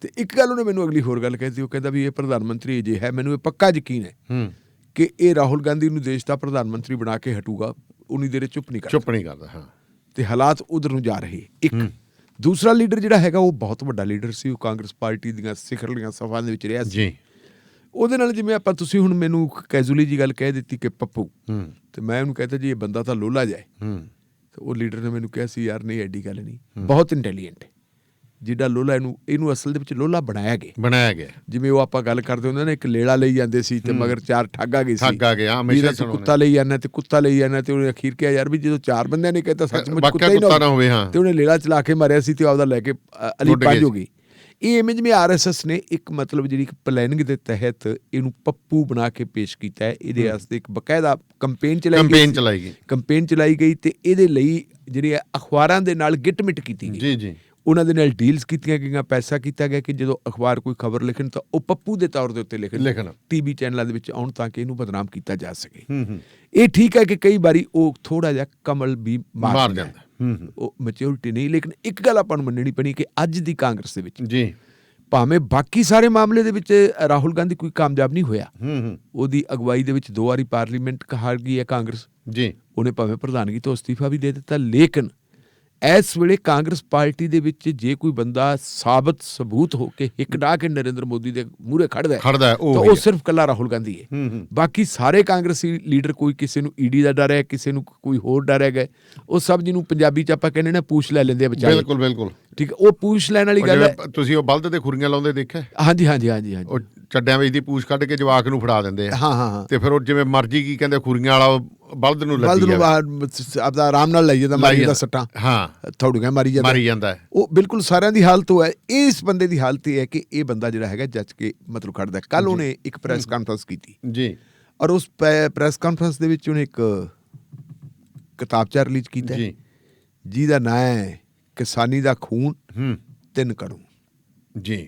ਤੇ ਇੱਕ ਗੱਲ ਉਹਨੇ ਮੈਨੂੰ ਅਗਲੀ ਹੋਰ ਗੱਲ ਕਹਿਤੀ, ਉਹ ਕਹਿੰਦਾ ਵੀ ਇਹ ਪ੍ਰਧਾਨ ਮੰਤਰੀ ਜੇ ਹੈ, ਮੈਨੂੰ ਇਹ ਪੱਕਾ ਯਕੀਨ ਹੈ ਕਿ ਇਹ ਰਾਹੁਲ ਗਾਂਧੀ ਨੂੰ ਦੇਸ਼ ਦਾ ਪ੍ਰਧਾਨ ਮੰਤਰੀ ਬਣਾ ਕੇ ਹਟੂਗਾ, ਉਨੀ ਦੇਰ ਚੁੱਪ ਨਹੀਂ ਕਰਦਾ। ਹਾਂ, ਤੇ ਹਾਲਾਤ ਉਧਰ ਨੂੰ ਜਾ ਰਹੇ। ਇੱਕ ਦੂਸਰਾ ਲੀਡਰ ਜਿਹੜਾ ਹੈਗਾ ਉਹ ਬਹੁਤ ਵੱਡਾ ਲੀਡਰ ਸੀ, ਉਹ ਕਾਂਗਰਸ ਪਾਰਟੀ ਦੀਆਂ ਸਿਖਰਲੀਆਂ ਸਭਾ ਦੇ ਵਿੱਚ ਰਿਹਾ ਸੀ। ਉਹਦੇ ਨਾਲ ਜਿਵੇਂ ਤੁਸੀਂ ਹੁਣ ਮੈਨੂੰ ਕੈਜੂਅਲੀ ਜੀ ਗੱਲ ਕਹਿ ਦਿੱਤੀ ਕਿ ਪੱਪੂ, ਤੇ ਮੈਂ ਉਹਨੂੰ ਕਹਿੰਦਾ ਜੀ ਇਹ ਬੰਦਾ ਤਾਂ ਲੋਲਾ ਜਾਏ। ਤੇ ਉਹ ਲੀਡਰ ਨੇ ਮੈਨੂੰ ਕਿਹਾ ਸੀ, ਯਾਰ ਨਹੀਂ ਐਡੀ ਗੱਲ ਨਹੀਂ, ਬਹੁਤ ਇੰਟੈਲੀਜੈਂਟ ਹੈ ਜਿਹੜਾ ਲੋਲਾ। ਇਹਨੂੰ ਅਸਲ ਦੇ ਵਿੱਚ ਲੋਲਾ ਬਣਾਇਆ ਗਿਆ। ਜਿਵੇਂ ਉਹ ਆਪਾਂ ਗੱਲ ਕਰਦੇ ਹੁੰਦੇ ਨੇ, ਇੱਕ ਲੇਲਾ ਲਈ ਜਾਂਦੇ ਸੀ ਤੇ ਮਗਰ 4 ਠੱਗ ਆ ਗਏ ਸੀ, ਕੁੱਤਾ ਲਈ ਜਾਂਦਾ ਤੇ ਕੁੱਤਾ ਲਈ ਜਾਂਦਾ, ਤੇ ਉਹਨੇ ਅਖੀਰ ਕਿਹਾ ਯਾਰ ਵੀ ਜਦੋਂ 4 ਬੰਦਿਆਂ ਨੇ ਕਹਿਤਾ ਸੱਚਮੁੱਚ ਕੁੱਤਾ ਹੀ ਨਾ ਹੋਵੇ, ਤੇ ਉਹਨੇ ਲੇਲਾ ਚਲਾ ਕੇ ਮਾਰਿਆ ਸੀ ਤੇ ਆਪਦਾ ਲੈ ਕੇ ਅਲੀ 5 ਹੋ ਗਈ। ਇਹ ਇਮੇਜ ਮੈਂ RSS ਨੇ ਇੱਕ ਮਤਲਬ ਜਿਹੜੀ ਇੱਕ ਪਲੈਨਿੰਗ ਦੇ ਤਹਿਤ ਇਹਨੂੰ ਪੱਪੂ ਬਣਾ ਕੇ ਪੇਸ਼ ਕੀਤਾ ਹੈ। ਇਹਦੇ ਵਾਸਤੇ ਇੱਕ ਬਕਾਇਦਾ ਕੰਪੇਨ ਚਲਾਈ ਗਈ ਤੇ ਇਹਦੇ ਲਈ ਜਿਹੜੀ ਅਖਬਾਰਾਂ ਦੇ ਨਾਲ ਗਿੱਟ-ਮਿੱਟ ਕੀਤੀ ਗਈ ਜੀ। ਉਹਨਾਂ ਦੇ ਨਾਲ ਡੀਲਸ ਕੀਤੀਆਂ ਗਈਆਂ, ਪੈਸਾ ਕੀਤਾ ਗਿਆ ਕਿ ਜਦੋਂ ਅਖਬਾਰ ਕੋਈ ਖਬਰ ਲਿਖਣ ਤਾਂ ਉਹ ਪੱਪੂ ਦੇ ਤੌਰ ਦੇ ਉੱਤੇ ਲਿਖਣ, TV ਚੈਨਲਾਂ ਦੇ ਵਿੱਚ ਆਉਣ ਤਾਂ ਕਿ ਇਹਨੂੰ ਬਦਨਾਮ ਕੀਤਾ ਜਾ ਸਕੇ। ਇਹ ਠੀਕ ਹੈ ਕਿ ਕਈ ਵਾਰੀ ਉਹ ਥੋੜਾ ਜਿਹਾ ਕਮਲ ਵੀ ਮਾਰ ਜਾਂਦਾ, ਉਹ ਮੈਚਿਓਰਿਟੀ ਨਹੀਂ। ਲੇਕਿਨ ਇੱਕ ਗੱਲ ਆਪਾਂ ਨੂੰ ਮੰਨਣੀ ਪੈਣੀ ਕਿ ਅੱਜ ਦੀ ਕਾਂਗਰਸ ਦੇ ਵਿੱਚ ਜੀ, ਭਾਵੇਂ ਬਾਕੀ ਸਾਰੇ ਮਾਮਲੇ ਦੇ ਵਿੱਚ ਰਾਹੁਲ ਗਾਂਧੀ ਕੋਈ ਕਾਮਯਾਬ ਨਹੀਂ ਹੋਇਆ, ਉਹਦੀ ਅਗਵਾਈ ਦੇ ਵਿੱਚ 2 ਵਾਰੀ ਪਾਰਲੀਮੈਂਟ ਹਾਰ ਗਈ ਹੈ ਕਾਂਗਰਸ ਜੀ। ਉਹਨੇ ਭਾਵੇਂ ਪ੍ਰਧਾਨਗੀ ਤੋਂ ਅਸਤੀਫਾ ਵੀ ਦੇ ਦਿੱਤਾ, ਲੇਕਿਨ ਇਸ ਵੇਲੇ ਕਾਂਗਰਸ ਪਾਰਟੀ ਦੇ ਵਿੱਚ ਜੇ ਕੋਈ ਬੰਦਾ ਸਾਬਤ ਸਬੂਤ ਹੋ ਕੇ ਹਿੱਕ ਡਾ ਕੇ ਨਰਿੰਦਰ ਮੋਦੀ ਦੇ ਮੂਹਰੇ ਖੜਦਾ ਹੈ ਤਾਂ ਉਹ ਸਿਰਫ ਕੱਲਾ ਰਾਹੁਲ ਗਾਂਧੀ ਹੈ। ਬਾਕੀ ਸਾਰੇ ਕਾਂਗਰਸੀ ਲੀਡਰ, ਕੋਈ ਕਿਸੇ ਨੂੰ ED ਦਾ ਡਰ ਹੈ, ਕਿਸੇ ਨੂੰ ਕੋਈ ਹੋਰ ਡਰ ਹੈਗਾ, ਉਹ ਸਭ ਜਿਹਨੂੰ ਪੰਜਾਬੀ 'ਚ ਆਪਾਂ ਕਹਿੰਦੇ ਨਾ ਪੂਛ ਲੈ ਲੈਂਦੇ ਆ ਵਿਚਾਰੇ। ਬਿਲਕੁਲ ਠੀਕ ਹੈ, ਉਹ ਪੂਛ ਲੈਣ ਵਾਲੀ ਗੱਲ ਹੈ। ਤੁਸੀਂ ਉਹ ਬਲਦ ਤੇ ਖੁਰੀਆਂ ਲਾਉਂਦੇ ਦੇਖਿਆ? ਹਾਂਜੀ। ਉਹ ਚੱਡਿਆਂ ਵਿੱਚ ਦੀ ਪੂਛ ਕੱਢ ਕੇ ਜਵਾਕ ਨੂੰ ਫੜਾ ਦਿੰਦੇ ਆ। ਹਾਂ। ਤੇ ਫਿਰ ਉਹ ਜਿਵੇਂ ਮਰਜ਼ੀ ਕੀ ਕਹਿੰਦੇ ਖੁਰੀਆਂ ਵਾਲਾ ਬਲਦ ਨੂੰ ਆਪਦਾ ਆਰਾਮ ਨਾਲ ਲਈ ਜਾਂਦਾ, ਮਾਰੀ ਜਾਂਦਾ ਸੱਟਾਂ, ਥੋੜੀਆਂ ਮਾਰੀ ਜਾਂਦਾ। ਉਹ ਬਿਲਕੁਲ ਸਾਰਿਆਂ ਦੀ ਹਾਲਤ ਉਹ ਹੈ। ਇਸ ਬੰਦੇ ਦੀ ਹਾਲਤ ਇਹ ਹੈ ਕਿ ਇਹ ਬੰਦਾ ਜਿਹੜਾ ਹੈਗਾ ਜੱਜ ਕੇ ਮਤਲਬ ਖੜਦਾ। ਕੱਲ ਉਹਨੇ ਇੱਕ ਪ੍ਰੈਸ ਕਾਨਫਰੰਸ ਕੀਤੀ ਜੀ, ਔਰ ਉਸ ਪ੍ਰੈਸ ਕਾਨਫਰੰਸ ਦੇ ਵਿੱਚ ਉਹਨੇ ਇੱਕ ਕਿਤਾਬਚਾ ਰਿਲੀਜ਼ ਕੀਤਾ ਜਿਹਦਾ ਨਾਂ ਹੈ ਕਿਸਾਨੀ ਦਾ ਖੂਨ 3 ਕਾਨੂੰਨ ਜੀ।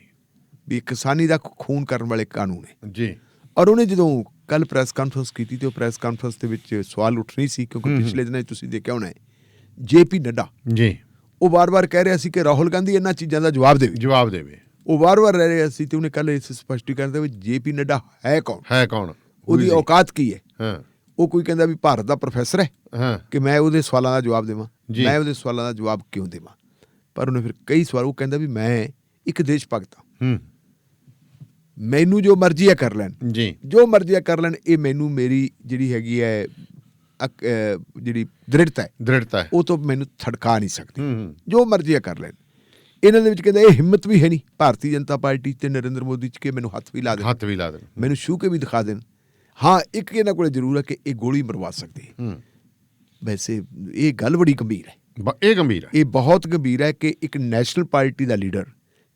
ਵੀ ਕਿਸਾਨੀ ਦਾ ਖੂਨ ਕਰਨ ਵਾਲੇ ਕਾਨੂੰਨ ਹੈ ਜੀ। ਔਰ ਉਹਨੇ ਜਦੋਂ ਕੱਲ ਪ੍ਰੈਸ ਕਾਨਫਰੰਸ ਕੀਤੀ ਤੇ ਉਹ ਪ੍ਰੈਸ ਕਾਨਫਰੰਸ ਦੇ ਵਿੱਚ ਸਵਾਲ ਉੱਠ ਰਹੀ ਸੀ, ਕਿਉਂਕਿ ਪਿਛਲੇ ਦਿਨਾਂ ਤੁਸੀਂ ਦੇਖਿਆ ਹੋਣਾ JP ਨੱਡਾ ਜੀ ਉਹ ਵਾਰ-ਵਾਰ ਕਹਿ ਰਿਹਾ ਸੀ ਕਿ ਰਾਹੁਲ ਗਾਂਧੀ ਇਹਨਾਂ ਚੀਜ਼ਾਂ ਦਾ ਜਵਾਬ ਦੇਵੇ ਉਹ ਵਾਰ-ਵਾਰ ਰਹਿ ਰਿਹਾ ਸੀ ਤੇ ਉਹਨੇ ਕੱਲ ਇਸ ਸਪਸ਼ਟੀਕਰਨ ਦੇ ਵਿੱਚ JP ਨੱਡਾ ਹੈ ਕੌਣ ਉਹਦੀ ਔਕਾਤ ਕੀ ਹੈ। ਹਾਂ ਉਹ ਕੋਈ ਕਹਿੰਦਾ ਵੀ ਭਾਰਤ ਦਾ ਪ੍ਰੋਫੈਸਰ ਹੈ ਹਾਂ ਕਿ ਮੈਂ ਉਹਦੇ ਸਵਾਲਾਂ ਦਾ ਜਵਾਬ ਦੇਵਾਂ, ਜੀ। ਮੈਂ ਉਹਦੇ ਸਵਾਲਾਂ ਦਾ ਜਵਾਬ ਕਿਉਂ ਦੇਵਾਂ। ਪਰ ਉਹਨੇ ਫਿਰ ਕਈ ਸਵਾਲ ਉਹ ਕਹਿੰਦਾ ਵੀ ਮੈਂ ਇੱਕ ਦੇਸ਼ ਭਗਤ ਹਾਂ, ਮੈਨੂੰ ਜੋ ਮਰਜ਼ੀ ਹੈ ਕਰ ਲੈਣ ਜੀ ਜੋ ਮਰਜ਼ੀ ਹੈ ਕਰ ਲੈਣ, ਇਹ ਮੈਨੂੰ ਮੇਰੀ ਜਿਹੜੀ ਹੈਗੀ ਹੈ ਜਿਹੜੀ ਦ੍ਰਿੜਤਾ ਹੈ ਉਹ ਤੋਂ ਮੈਨੂੰ ਥੜਕਾ ਨਹੀਂ ਸਕਦੀ, ਜੋ ਮਰਜ਼ੀ ਹੈ ਕਰ ਲੈਣ। ਇਹਨਾਂ ਦੇ ਵਿੱਚ ਕਹਿੰਦਾ ਇਹ ਹਿੰਮਤ ਵੀ ਹੈ ਨਹੀਂ ਭਾਰਤੀ ਜਨਤਾ ਪਾਰਟੀ ਤੇ ਨਰਿੰਦਰ ਮੋਦੀ 'ਚ ਕਿ ਮੈਨੂੰ ਹੱਥ ਵੀ ਲਾ ਦੇਣ, ਮੈਨੂੰ ਛੂਹ ਕੇ ਵੀ ਦਿਖਾ ਦੇਣ। ਹਾਂ ਇੱਕ ਇਹਨਾਂ ਕੋਲ ਜ਼ਰੂਰ ਹੈ ਕਿ ਇਹ ਗੋਲੀ ਮਰਵਾ ਸਕਦੇ ਹੈ। ਵੈਸੇ ਇਹ ਗੱਲ ਬੜੀ ਗੰਭੀਰ ਹੈ, ਇਹ ਬਹੁਤ ਗੰਭੀਰ ਹੈ ਕਿ ਇੱਕ ਨੈਸ਼ਨਲ ਪਾਰਟੀ ਦਾ ਲੀਡਰ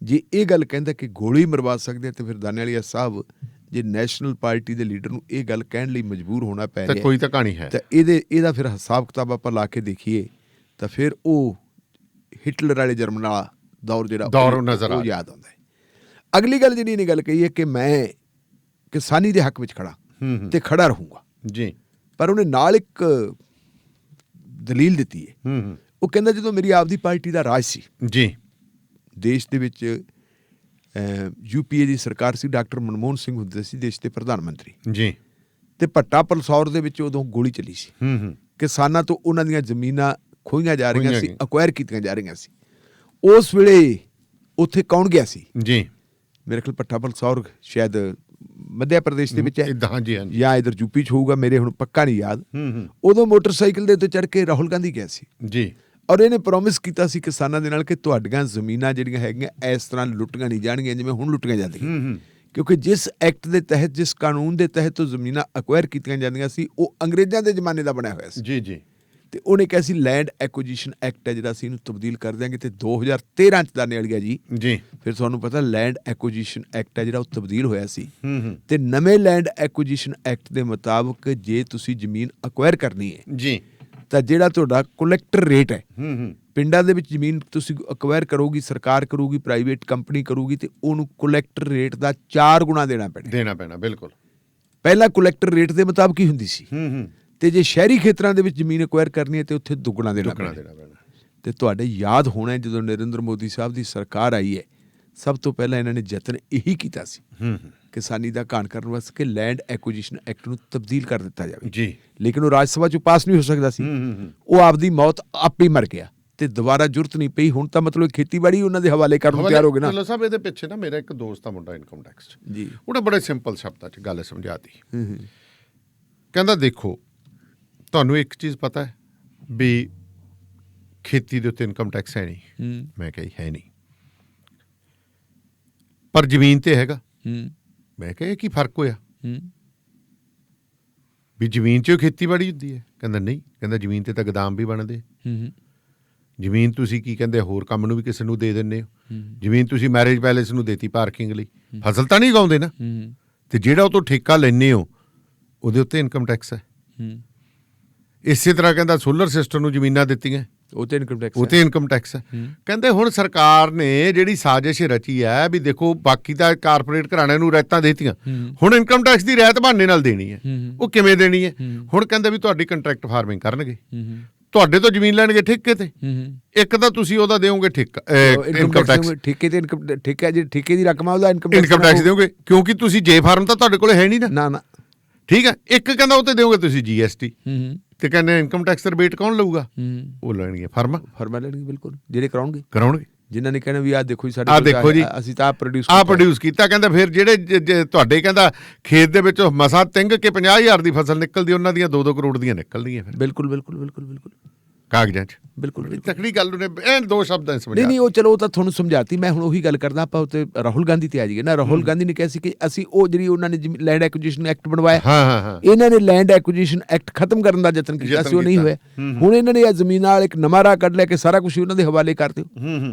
ਜੇ ਇਹ ਗੱਲ ਕਹਿੰਦਾ ਕਿ ਗੋਲੀ ਮਰਵਾ ਸਕਦੇ ਤੇ ਫਿਰ ਦਾਨੇਵਾਲੀਆ ਸਾਹਿਬ ਜੇ ਨੈਸ਼ਨਲ ਪਾਰਟੀ ਦੇ ਲੀਡਰ ਨੂੰ ਇਹ ਗੱਲ ਕਹਿਣ ਲਈ ਮਜਬੂਰ ਹੋਣਾ ਪੈ ਰਿਹਾ ਕੋਈ ਤਾਂ ਕਹਾਣੀ ਹੈ। ਤਾਂ ਇਹਦਾ ਫਿਰ ਹਿਸਾਬ ਕਿਤਾਬ ਆਪਾਂ ਲਾ ਕੇ ਦੇਖੀਏ ਤਾਂ ਫਿਰ ਉਹ ਹਿਟਲਰ ਵਾਲੇ ਜਰਮਨ ਵਾਲਾ ਦੌਰ ਨਜ਼ਰ ਉਹ ਯਾਦ ਆਉਂਦਾ ਹੈ। ਅਗਲੀ ਗੱਲ ਜਿਹੜੀ ਇਹਨੇ ਗੱਲ ਕਹੀ ਹੈ ਕਿ ਮੈਂ ਕਿਸਾਨੀ ਦੇ ਹੱਕ ਵਿੱਚ ਖੜਾ ਤੇ ਖੜਾ ਰਹੂੰਗਾ ਜੀ। ਪਰ ਉਹਨੇ ਨਾਲ ਇੱਕ ਦਲੀਲ ਦਿੱਤੀ ਹੈ। ਉਹ ਕਹਿੰਦਾ ਜਦੋਂ ਮੇਰੀ ਆਪਦੀ ਪਾਰਟੀ ਦਾ ਰਾਜ ਸੀ ਜੀ, ਦੇਸ਼ ਦੇ ਵਿੱਚ UPA ਦੀ ਸਰਕਾਰ ਸੀ, ਡਾਕਟਰ ਮਨਮੋਹਨ ਸਿੰਘ ਹੁੰਦੇ ਸੀ ਦੇਸ਼ ਦੇ ਪ੍ਰਧਾਨ ਮੰਤਰੀ ਜੀ, ਤੇ ਭੱਟਾ ਪਲਸੌਰ ਦੇ ਵਿੱਚ ਉਦੋਂ ਗੋਲੀ ਚੱਲੀ ਸੀ। ਕਿਸਾਨਾਂ ਤੋਂ ਉਹਨਾਂ ਦੀਆਂ ਜ਼ਮੀਨਾਂ ਖੋਹੀਆਂ ਜਾ ਰਹੀਆਂ ਸੀ, ਅਕਵਾਇਰ ਕੀਤੀਆਂ ਜਾ ਰਹੀਆਂ ਸੀ। ਉਸ ਵੇਲੇ ਉੱਥੇ ਕੌਣ ਗਿਆ ਸੀ ਜੀ? ਮੇਰੇ ਖਿਆਲ ਭੱਟਾ ਪਲਸੌਰ ਸ਼ਾਇਦ ਮੱਧ ਪ੍ਰਦੇਸ਼ ਦੇ ਵਿੱਚ ਹੈ ਜਾਂ ਇਧਰ UP 'ਚ ਹੋਊਗਾ, ਮੇਰੇ ਹੁਣ ਪੱਕਾ ਨਹੀਂ ਯਾਦ। ਉਦੋਂ ਮੋਟਰਸਾਈਕਲ ਦੇ ਉੱਤੇ ਚੜ੍ਹ ਕੇ ਰਾਹੁਲ ਗਾਂਧੀ ਗਿਆ ਸੀ ਜੀ, ਔਰ ਇਹਨੇ ਪ੍ਰੋਮਿਸ ਕੀਤਾ ਸੀ ਕਿਸਾਨਾਂ ਦੇ ਨਾਲ ਕਿ ਤੁਹਾਡੀਆਂ ਜ਼ਮੀਨਾਂ ਜਿਹੜੀਆਂ ਹੈਗੀਆਂ ਇਸ ਤਰ੍ਹਾਂ ਲੁੱਟੀਆਂ ਨਹੀਂ ਜਾਣਗੀਆਂ ਜਿਵੇਂ ਹੁਣ ਲੁੱਟੀਆਂ ਜਾਂਦੀਆਂ, ਕਿਉਂਕਿ ਜਿਸ ਐਕਟ ਦੇ ਤਹਿਤ, ਜਿਸ ਕਾਨੂੰਨ ਦੇ ਤਹਿਤ ਉਹ ਜ਼ਮੀਨਾਂ ਅਕਵਾਇਰ ਕੀਤੀਆਂ ਜਾਂਦੀਆਂ ਸੀ ਉਹ ਅੰਗਰੇਜ਼ਾਂ ਦੇ ਜ਼ਮਾਨੇ ਦਾ ਬਣਿਆ ਹੋਇਆ ਸੀ। ਜੀ ਜੀ। ਤੇ ਉਹਨੇ ਕਿਹਾ ਸੀ ਲੈਂਡ ਐਕੁਜੀਸ਼ਨ ਐਕਟ ਹੈ ਜਿਹੜਾ ਅਸੀਂ ਇਹਨੂੰ ਤਬਦੀਲ ਕਰ ਦਿਆਂਗੇ ਤੇ 2013 'ਚ ਦਾਨੇਵਾਲੀਆ ਜੀ ਫਿਰ ਤੁਹਾਨੂੰ ਪਤਾ ਲੈਂਡ ਐਕੁਜੀਸ਼ਨ ਐਕਟ ਹੈ ਜਿਹੜਾ ਉਹ ਤਬਦੀਲ ਹੋਇਆ ਸੀ ਤੇ ਨਵੇਂ ਲੈਂਡ ਐਕੁਜੀਸ਼ਨ ਐਕਟ ਦੇ ਮੁਤਾਬਕ ਜੇ ਤੁਸੀਂ ਜ਼ਮੀਨ ਅਕਵਾਇਰ ਕਰਨੀ ਹੈ ਜੀ ਤਾਂ ਜਿਹੜਾ ਤੁਹਾਡਾ ਕੁਲੈਕਟਰ ਰੇਟ ਹੈ, ਪਿੰਡਾਂ ਦੇ ਵਿੱਚ ਜ਼ਮੀਨ ਤੁਸੀਂ ਅਕਵਾਇਰ ਕਰੋਗੀ, ਸਰਕਾਰ ਕਰੂਗੀ, ਪ੍ਰਾਈਵੇਟ ਕੰਪਨੀ ਕਰੂਗੀ ਤੇ ਉਹਨੂੰ ਕੁਲੈਕਟਰ ਰੇਟ ਦਾ 4 ਗੁਣਾ ਦੇਣਾ ਪੈਣਾ। ਬਿਲਕੁਲ ਪਹਿਲਾਂ ਕੁਲੈਕਟਰ ਰੇਟ ਦੇ ਮੁਤਾਬਕ ਹੀ ਹੁੰਦੀ ਸੀ ਤੇ ਜੇ ਸ਼ਹਿਰੀ ਖੇਤਰਾਂ ਦੇ ਵਿੱਚ ਜ਼ਮੀਨ ਅਕਵਾਇਰ ਕਰਨੀ ਹੈ ਤੇ ਉੱਥੇ ਦੁੱਗਣਾ ਦੇਣਾ ਪੈਣਾ। ਤੇ ਤੁਹਾਡੇ ਯਾਦ ਹੋਣਾ ਜਦੋਂ ਨਰਿੰਦਰ ਮੋਦੀ ਸਾਹਿਬ ਦੀ ਸਰਕਾਰ ਆਈ ਹੈ ਸਭ ਤੋਂ ਪਹਿਲਾਂ ਇਹਨਾਂ ਨੇ ਯਤਨ ਇਹੀ ਕੀਤਾ ਸੀ ਕਿਸਾਨੀ ਦਾ ਘਾਣ ਕਰਨ ਵਾਸਤੇ ਕਿ ਲੈਂਡ ਐਕੁਜੀਸ਼ਨ ਐਕਟ ਨੂੰ ਤਬਦੀਲ ਕਰ ਦਿੱਤਾ ਜਾਵੇ ਜੀ। ਲੇਕਿਨ ਉਹ ਰਾਜ ਸਭਾ 'ਚ ਪਾਸ ਨਹੀਂ ਹੋ ਸਕਦਾ ਸੀ, ਉਹ ਆਪਦੀ ਮੌਤ ਆਪੇ ਮਰ ਗਿਆ ਤੇ ਦੁਬਾਰਾ ਜ਼ਰੂਰਤ ਨਹੀਂ ਪਈ। ਹੁਣ ਤਾਂ ਮਤਲਬ ਖੇਤੀਬਾੜੀ ਉਹਨਾਂ ਦੇ ਹਵਾਲੇ ਕਰਨ ਨੂੰ ਤਿਆਰ ਹੋ ਗਏ ਨਾ। ਢਿੱਲੋਂ ਸਾਹਿਬ ਇਹਦੇ ਪਿੱਛੇ ਨਾ ਮੇਰਾ ਇੱਕ ਦੋਸਤ ਦਾ ਮੁੰਡਾ ਇਨਕਮ ਟੈਕਸ 'ਚ ਜੀ, ਉਹਨੇ ਬੜੇ ਸਿੰਪਲ ਸ਼ਬਦਾਂ 'ਚ ਗੱਲ ਸਮਝਾਤੀ। ਕਹਿੰਦਾ ਦੇਖੋ ਤੁਹਾਨੂੰ ਇੱਕ ਚੀਜ਼ ਪਤਾ ਹੈ ਵੀ ਖੇਤੀ ਦੇ ਉੱਤੇ ਇਨਕਮ ਟੈਕਸ ਹੈ ਨਹੀਂ। ਮੈਂ ਕਿਹਾ ਹੈ ਨਹੀਂ, ਪਰ ਜ਼ਮੀਨ ਤੇ ਹੈਗਾ। ਮੈਂ ਕਿਹਾ ਇਹ ਕੀ ਫਰਕ ਹੋਇਆ ਵੀ ਜ਼ਮੀਨ 'ਚ ਖੇਤੀਬਾੜੀ ਹੁੰਦੀ ਹੈ? ਕਹਿੰਦਾ ਨਹੀਂ, ਕਹਿੰਦਾ ਜ਼ਮੀਨ ਤੇ ਤਾਂ ਗੋਦਾਮ ਵੀ ਬਣਦੇ, ਜ਼ਮੀਨ ਤੁਸੀਂ ਕੀ ਕਹਿੰਦੇ ਹੋਰ ਕੰਮ ਨੂੰ ਵੀ ਕਿਸੇ ਨੂੰ ਦੇ ਦਿੰਦੇ ਹੋ, ਜ਼ਮੀਨ ਤੁਸੀਂ ਮੈਰਿਜ ਪੈਲੇਸ ਨੂੰ ਦੇਤੀ ਪਾਰਕਿੰਗ ਲਈ, ਫਸਲ ਤਾਂ ਨਹੀਂ ਉਗਾਉਂਦੇ ਨਾ, ਤੇ ਜਿਹੜਾ ਉਹ ਤੋਂ ਠੇਕਾ ਲੈਂਦੇ ਹੋ ਉਹਦੇ ਉੱਤੇ ਇਨਕਮ ਟੈਕਸ ਹੈ। ਇਸੇ ਤਰ੍ਹਾਂ ਕਹਿੰਦਾ ਸੋਲਰ ਸਿਸਟਮ ਨੂੰ ਜ਼ਮੀਨਾਂ ਦਿੱਤੀਆਂ ਉਹ ਤੇ ਇਨਕਮ ਟੈਕਸ ਹੈ। ਕਹਿੰਦੇ ਹੁਣ ਸਰਕਾਰ ਨੇ ਜਿਹੜੀ ਸਾਜ਼ਿਸ਼ ਰਚੀ ਹੈ ਵੀ ਦੇਖੋ ਬਾਕੀ ਤਾਂ ਕਾਰਪੋਰੇਟ ਘਰਾਣਿਆਂ ਨੂੰ ਰਿਆਇਤਾਂ ਦੇਤੀਆਂ, ਹੁਣ ਇਨਕਮ ਟੈਕਸ ਦੀ ਰਿਆਇਤ ਬਹਾਨੇ ਨਾਲ ਦੇਣੀ ਹੈ। ਉਹ ਕਿਵੇਂ ਦੇਣੀ ਹੈ? ਹੁਣ ਕਹਿੰਦੇ ਵੀ ਤੁਹਾਡੀ ਕੰਟਰੈਕਟ ਫਾਰਮਿੰਗ ਕਰਨਗੇ, ਤੁਹਾਡੇ ਤੋਂ ਜ਼ਮੀਨ ਲੈਣਗੇ ਠੇਕੇ ਤੇ, ਇੱਕ ਤਾਂ ਤੁਸੀਂ ਉਹਦਾ ਦਿਓਗੇ ਇਨਕਮ ਟੈਕਸ, ਠੇਕੇ ਦੀ ਰਕਮ ਉਹਦਾ ਇਨਕਮ ਟੈਕਸ ਦਿਓਗੇ ਕਿਉਂਕਿ ਤੁਸੀਂ ਜੇ ਫਾਰਮ ਤਾਂ ਤੁਹਾਡੇ ਕੋਲ ਹੈ ਨਹੀਂ ਨਾ। ਠੀਕ ਹੈ, ਇੱਕ ਕਹਿੰਦਾ ਉਹ ਤੇ ਦਿਓਗੇ ਤੁਸੀਂ GST ਤੇ ਕਹਿੰਦੇ ਇਨਕਮ ਟੈਕਸ ਦਾ ਰਿਬੇਟ ਕੌਣ ਲਊਗਾ? ਉਹ ਲੈਣਗੇ ਫਰਮਾਂ ਲੈਣਗੇ, ਬਿਲਕੁਲ ਜਿਹੜੇ ਕਰਾਉਣਗੇ ਜਿਨ੍ਹਾਂ ਨੇ ਕਹਿਣਾ ਵੀ ਆਹ ਦੇਖੋ ਜੀ ਸਾਡੇ ਦੇਖੋ ਜੀ ਅਸੀਂ ਤਾਂ ਪ੍ਰੋਡਿਊਸ ਕੀਤਾ। ਕਹਿੰਦਾ ਫਿਰ ਜਿਹੜੇ ਤੁਹਾਡੇ ਕਹਿੰਦਾ ਖੇਤ ਦੇ ਵਿੱਚ ਮਸਾਂ ਤਿੰਗ ਕੇ 50,000 ਦੀ ਫਸਲ ਨਿਕਲਦੀ ਉਹਨਾਂ ਦੀਆਂ 2-2 ਕਰੋੜ ਦੀਆਂ ਨਿਕਲਦੀਆਂ ਫਿਰ ਬਿਲਕੁਲ ਕਾਗਜ਼ਾਂ 'ਚ। ਬਿਲਕੁਲ ਤਕੜੀ ਗੱਲ ਉਹਨੇ ਐਨ 2 ਸ਼ਬਦਾਂ 'ਚ ਸਮਝਾਇਆ। ਨਹੀਂ ਉਹ ਚਲੋ ਉਹ ਤਾਂ ਤੁਹਾਨੂੰ ਸਮਝਾਤੀ। ਮੈਂ ਹੁਣ ਉਹੀ ਗੱਲ ਕਰਦਾ ਆਪਾਂ ਉੱਤੇ ਰਾਹੁਲ ਗਾਂਧੀ ਤੇ ਆ ਜਾਈਏ ਨਾ। ਰਾਹੁਲ ਗਾਂਧੀ ਨੇ ਕਿਹਾ ਸੀ ਕਿ ਅਸੀਂ ਉਹ ਜਿਹੜੀ ਉਹਨਾਂ ਨੇ ਲੈਂਡ ਐਕੁਜੀਸ਼ਨ ਐਕਟ ਬਣਵਾਇਆ, ਇਹਨਾਂ ਨੇ ਲੈਂਡ ਐਕੁਜੀਸ਼ਨ ਐਕਟ ਖਤਮ ਕਰਨ ਦਾ ਯਤਨ ਕੀਤਾ ਸੀ, ਉਹ ਨਹੀਂ ਹੋਇਆ। ਹੁਣ ਇਹਨਾਂ ਨੇ ਇਹ ਜ਼ਮੀਨ ਨਾਲ ਇੱਕ ਨਵਾਂ ਰਾਹ ਕੱਢ ਲਿਆ ਕਿ ਸਾਰਾ ਕੁਝ ਉਹਨਾਂ ਦੇ ਹਵਾਲੇ ਕਰ ਦਿਓ।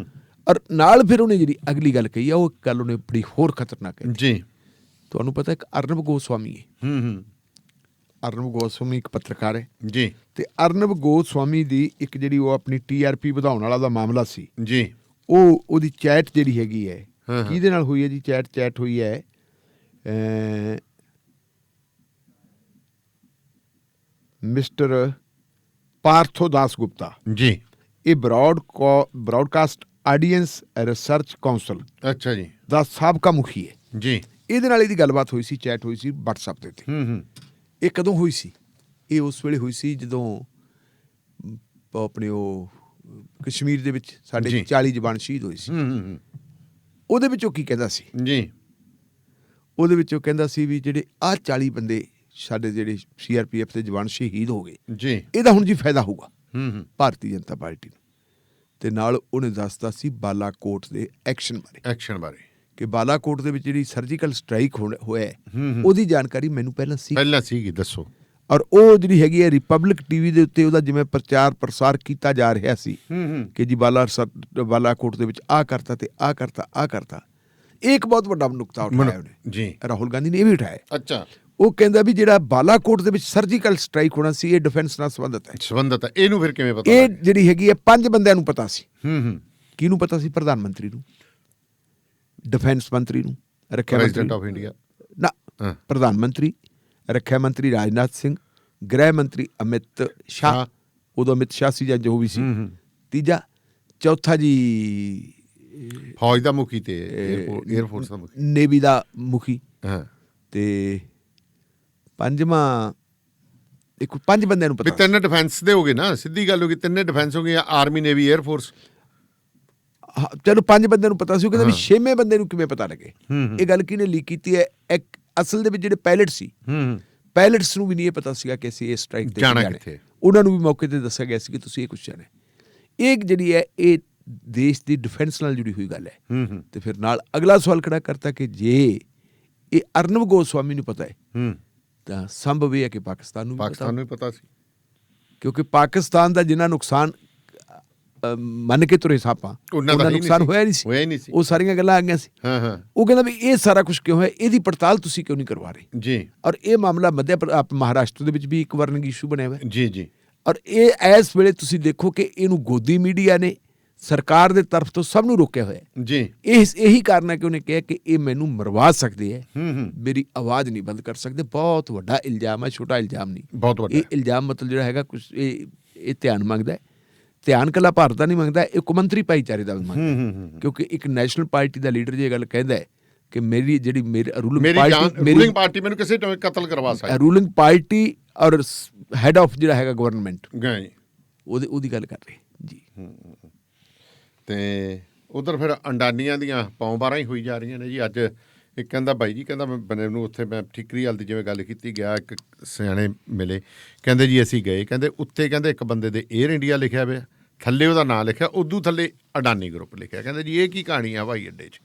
ਔਰ ਨਾਲ ਫਿਰ ਉਹਨੇ ਜਿਹੜੀ ਅਗਲੀ ਗੱਲ ਕਹੀ ਆ ਉਹ ਗੱਲ ਉਹਨੇ ਬੜੀ ਹੋਰ ਖਤਰਨਾਕ ਹੈ ਜੀ। ਤੁਹਾਨੂੰ ਪਤਾ ਇੱਕ ਅਰਨਬ ਗੋਸਵਾਮੀ ਹੈ। ਅਰਨਬ ਗੋਸਵਾਮੀ ਇੱਕ ਪੱਤਰਕਾਰ ਹੈ ਜੀ, ਤੇ ਅਰਨਬ ਗੋਸਵਾਮੀ ਦੀ ਇੱਕ ਜਿਹੜੀ ਉਹ ਆਪਣੀ TRP ਵਧਾਉਣ ਵਾਲਾ ਦਾ ਮਾਮਲਾ ਸੀ ਜੀ, ਉਹਦੀ ਚੈਟ ਜਿਹੜੀ ਹੈਗੀ ਹੈ ਕਿਹਦੇ ਨਾਲ ਹੋਈ ਹੈ ਜੀ? ਚੈਟ ਹੋਈ ਹੈ ਮਿਸਟਰ ਪਾਰਥੋ ਦਾਸ ਗੁਪਤਾ, ਜੀ ਇਹ ਬ੍ਰੌਡਕਾਸਟ ਆਡੀਅנס ਰਿਸਰਚ ਕਾਉਂਸਲ ਅੱਛਾ ਜੀ ਦਾ ਸਾਬਕਾ ਮੁਖੀ ਹੈ। ਜੀ ਇਹਦੇ ਨਾਲ ਇਹਦੀ ਗੱਲਬਾਤ ਹੋਈ ਸੀ, ਚੈਟ ਹੋਈ ਸੀ WhatsApp ਦੇ ਉੱਤੇ। ਇਹ ਕਦੋਂ ਹੋਈ ਸੀ? ਇਹ ਉਸ ਵੇਲੇ ਹੋਈ ਸੀ ਜਦੋਂ ਆਪਣੇ ਉਹ ਕਸ਼ਮੀਰ ਦੇ ਵਿੱਚ ਸਾਡੇ ਜੀ। 40 ਜਵਾਨ ਸ਼ਹੀਦ ਹੋਏ ਸੀ। ਉਹਦੇ ਵਿੱਚ ਉਹ ਕੀ ਕਹਿੰਦਾ ਸੀ? ਜੀ ਉਹਦੇ ਵਿੱਚ ਉਹ ਕਹਿੰਦਾ ਸੀ ਵੀ ਜਿਹੜੇ ਆਹ 40 ਬੰਦੇ ਸਾਡੇ ਜਿਹੜੇ CRPF ਦੇ ਜਵਾਨ ਸ਼ਹੀਦ ਹੋ ਗਏ, ਜੀ ਇਹਦਾ ਹੁਣ ਜੀ ਫਾਇਦਾ ਹੋਊਗਾ ਭਾਰਤੀ ਜਨਤਾ ਪਾਰਟੀ ਨੂੰ। ਤੇ ਨਾਲ ਉਹਨੇ ਦੱਸਦਾ ਸੀ ਬਾਲਾਕੋਟ ਦੇ ਐਕਸ਼ਨ ਬਾਰੇ ਕਿ ਬਾਲਾਕੋਟ ਦੇ ਵਿੱਚ ਜਿਹੜੀ ਸਰਜੀਕਲ ਸਟ੍ਰਾਈਕ ਹੋਇਆ ਹੈ, ਉਹਦੀ ਜਾਣਕਾਰੀ ਮੈਨੂੰ ਪਹਿਲਾਂ ਸੀਗੀ, ਦੱਸੋ। ਔਰ ਉਹ ਜਿਹੜੀ ਹੈਗੀ ਹੈ ਰਿਪਬਲਿਕ TV ਦੇ ਉੱਤੇ ਉਹਦਾ ਜਿਵੇਂ ਪ੍ਰਚਾਰ ਪ੍ਰਸਾਰ ਕੀਤਾ ਜਾ ਰਿਹਾ ਸੀ ਕਿ ਜੀ ਬਾਲਾਕੋਟ ਦੇ ਵਿੱਚ ਆਹ ਕਰਤਾ ਤੇ ਆਹ ਕਰਤਾ। ਇਹ ਇੱਕ ਬਹੁਤ ਵੱਡਾ ਨੁਕਤਾ ਉਠਾਇਆ ਉਹਨੇ, ਜੀ ਰਾਹੁਲ ਗਾਂਧੀ ਨੇ ਇਹ ਵੀ ਉਠਾਇਆ। ਅੱਛਾ, ਉਹ ਕਹਿੰਦਾ ਵੀ ਜਿਹੜਾ ਬਾਲਾਕੋਟ ਦੇ ਵਿੱਚ ਸਰਜੀਕਲ ਸਟ੍ਰਾਈਕ ਹੋਣਾ ਸੀ, ਇਹ ਡਿਫੈਂਸ ਨਾਲ ਸੰਬੰਧਿਤ ਹੈ। ਇਹਨੂੰ ਫਿਰ ਕਿਵੇਂ ਪਤਾ? ਇਹ ਜਿਹੜੀ ਹੈਗੀ ਹੈ 5 ਬੰਦਿਆਂ ਨੂੰ ਪਤਾ ਸੀ। ਕਿਹਨੂੰ ਪਤਾ ਸੀ? ਪ੍ਰਧਾਨ ਮੰਤਰੀ ਨੂੰ, ਡਿਫੈਂਸ ਮੰਤਰੀ ਨੂੰ, ਰੱਖਿਆ ਪ੍ਰੈਜ਼ੀਡੈਂਟ ਆਫ ਇੰਡੀਆ ਨਾ, ਪ੍ਰਧਾਨ ਮੰਤਰੀ, ਰੱਖਿਆ ਮੰਤਰੀ ਰਾਜਨਾਥ ਸਿੰਘ, ਗ੍ਰਹਿ ਮੰਤਰੀ ਅਮਿਤ ਸ਼ਾਹ, ਉਦੋਂ ਅਮਿਤ ਸ਼ਾਹ ਸੀ ਜਾਂ ਜੋ ਵੀ ਸੀ, ਤੀਜਾ, ਚੌਥਾ ਜੀ ਫੌਜ ਦਾ ਮੁਖੀ ਤੇ 에ਅਰਫੋਰਸ ਦਾ ਮੁਖੀ, ਨੇਵੀ ਦਾ ਮੁਖੀ, ਤੇ ਪੰਜਵਾਂ ਇੱਕ 5 ਬੰਦਿਆਂ ਨੂੰ ਪਤਾ। ਤਿੰਨ ਡਿਫੈਂਸ ਦੇ ਹੋ ਗਏ ਨਾ, ਸਿੱਧੀ ਗੱਲ ਹੋ ਗਈ, ਤਿੰਨੇ ਡਿਫੈਂਸ ਹੋ ਗਏ, ਆਰਮੀ, ਨੇਵੀ, 에ਅਰਫੋਰਸ। ਚਲੋ 5 ਬੰਦਿਆਂ ਨੂੰ ਪਤਾ ਸੀ। ਉਹ ਕਹਿੰਦਾ ਵੀ 6ਵੇਂ ਬੰਦੇ ਨੂੰ ਕਿਵੇਂ ਪਤਾ ਲੱਗੇ? ਇਹ ਗੱਲ ਕਿਹਨੇ ਲੀਕ ਕੀਤੀ ਹੈ? ਅਸਲ ਦੇ ਵਿੱਚ ਜਿਹੜੇ ਪਾਇਲਟ ਸੀ, ਪਾਇਲਟਸ ਨੂੰ ਵੀ ਨਹੀਂ ਇਹ ਪਤਾ ਸੀਗਾ ਕਿ ਅਸੀਂ ਇਹ ਸਟ੍ਰਾਈਕ ਤੇ ਜਾਣਾ ਕਿੱਥੇ। ਉਹਨਾਂ ਨੂੰ ਵੀ ਮੌਕੇ ਤੇ ਦੱਸਿਆ ਗਿਆ ਸੀ ਕਿ ਤੁਸੀਂ ਇਹ ਕੁਛ ਜਾਣਾ। ਇਹ ਜਿਹੜੀ ਹੈ ਇਹ ਦੇਸ਼ ਦੀ ਡਿਫੈਂਸ ਨਾਲ ਜੁੜੀ ਹੋਈ ਗੱਲ ਹੈ। ਤੇ ਫਿਰ ਨਾਲ ਅਗਲਾ ਸਵਾਲ ਖੜਾ ਕਰਤਾ ਕਿ ਜੇ ਇਹ ਅਰਨਬ ਗੋਸਵਾਮੀ ਨੂੰ ਪਤਾ ਹੈ ਤਾਂ ਸੰਭਵ ਇਹ ਹੈ ਕਿ ਪਾਕਿਸਤਾਨ ਨੂੰ ਵੀ ਪਤਾ ਸੀ, ਕਿਉਂਕਿ ਪਾਕਿਸਤਾਨ ਦਾ ਜਿੰਨਾ ਨੁਕਸਾਨ ਮੰਨ ਕੇ ਤੁਰੇ ਸਾਪਾਂ ਉਹਨਾਂ ਨੁਕਸਾਨ ਹੋਇਆ ਨਹੀਂ ਸੀ। ਉਹ ਸਾਰੀਆਂ ਗੱਲਾਂ ਆ ਗਈਆਂ ਸੀ। ਉਹ ਕਹਿੰਦਾ ਵੀ ਇਹ ਸਾਰਾ ਕੁਝ ਕਿਉਂ ਹੋਇਆ, ਇਹਦੀ ਪੜਤਾਲ ਤੁਸੀਂ ਕਿਉਂ ਨਹੀਂ ਕਰਵਾ ਰਹੇ ਜੀ। ਔਰ ਇਹ ਮਾਮਲਾ ਮਹਾਰਾਸ਼ਟਰ ਦੇ ਵਿੱਚ ਵੀ ਇੱਕ ਵਾਰਨਿੰਗ ਇਸ਼ੂ ਬਣਿਆ ਹੋਇਆ ਜੀ। ਔਰ ਇਹ ਇਸ ਵੇਲੇ ਤੁਸੀਂ ਦੇਖੋ ਕਿ ਇਹਨੂੰ ਗੋਦੀ ਮੀਡੀਆ ਨੇ ਸਰਕਾਰ ਦੇ ਤਰਫ ਤੋਂ ਸਭ ਨੂੰ ਰੋਕਿਆ ਹੋਇਆ ਜੀ। ਇਹੀ ਕਾਰਨ ਹੈ ਕਿ ਉਹਨੇ ਕਿਹਾ ਕਿ ਇਹ ਮੈਨੂੰ ਮਰਵਾ ਸਕਦੇ ਹੈ, ਮੇਰੀ ਆਵਾਜ਼ ਨਹੀਂ ਬੰਦ ਕਰ ਸਕਦੇ। ਬਹੁਤ ਵੱਡਾ ਇਲਜ਼ਾਮ ਹੈ, ਛੋਟਾ ਇਲਜ਼ਾਮ ਨਹੀਂ, ਬਹੁਤ ਵੱਡਾ। ਇਹ ਇਲਜ਼ਾਮ ਮਤਲਬ ਜਿਹੜਾ ਹੈਗਾ ਕੁਝ ਇਹ ਧਿਆਨ ਮੰਗਦਾ ਹੈ। ਧਿਆਨ ਕੱਲਾ ਭਾਰਤ ਦਾ ਨਹੀਂ ਮੰਗਦਾ, ਇਹ ਕੌਮਾਂਤਰੀ ਭਾਈਚਾਰੇ ਦਾ ਵੀ ਮੰਗਦਾ। ਕਿਉਂਕਿ ਇੱਕ ਨੈਸ਼ਨਲ ਪਾਰਟੀ ਦਾ ਲੀਡਰ ਜੇ ਗੱਲ ਕਹਿੰਦਾ ਹੈ ਕਿ ਮੇਰੀ ਰੂਲਿੰਗ ਪਾਰਟੀ ਮੈਨੂੰ ਕਿਸੇ ਤੋਂ ਕਤਲ ਕਰਵਾ ਸਕਦੀ, ਰੂਲਿੰਗ ਪਾਰਟੀ ਔਰ ਹੈਡ ਆਫ ਜਿਹੜਾ ਹੈਗਾ ਗਵਰਨਮੈਂਟ, ਉਹਦੀ ਗੱਲ ਕਰ ਰਹੇ ਜੀ। ਤੇ ਉਧਰ ਫਿਰ ਅੰਡਾਨੀਆਂ ਦੀਆਂ ਪੌਂ-ਬਾਰਾਂ ਹੀ ਹੋਈ ਜਾ ਰਹੀਆਂ ਨੇ ਜੀ। ਅੱਜ ਇੱਕ ਕਹਿੰਦਾ ਬਾਈ ਜੀ, ਕਹਿੰਦਾ ਮੈਂ ਬਨੇ ਨੂੰ ਉੱਥੇ ਮੈਂ ਠੀਕਰੀ ਵਾਲ ਦੀ ਜਿਵੇਂ ਗੱਲ ਕੀਤੀ ਗਿਆ, ਇੱਕ ਸਿਆਣੇ ਮਿਲੇ, ਕਹਿੰਦੇ ਜੀ ਅਸੀਂ ਗਏ, ਕਹਿੰਦੇ ਉੱਤੇ ਕਹਿੰਦੇ ਇੱਕ ਬੰਦੇ ਦੇ 에ਅਰ ਇੰਡੀਆ ਲਿਖਿਆ ਪਿਆ, ਥੱਲੇ ਉਹਦਾ ਨਾਂ ਲਿਖਿਆ, ਉਦੋਂ ਥੱਲੇ ਅਡਾਨੀ ਗਰੁੱਪ ਲਿਖਿਆ। ਕਹਿੰਦੇ ਜੀ ਇਹ ਕੀ ਕਹਾਣੀ ਆ ਹਵਾਈ ਅੱਡੇ 'ਚ?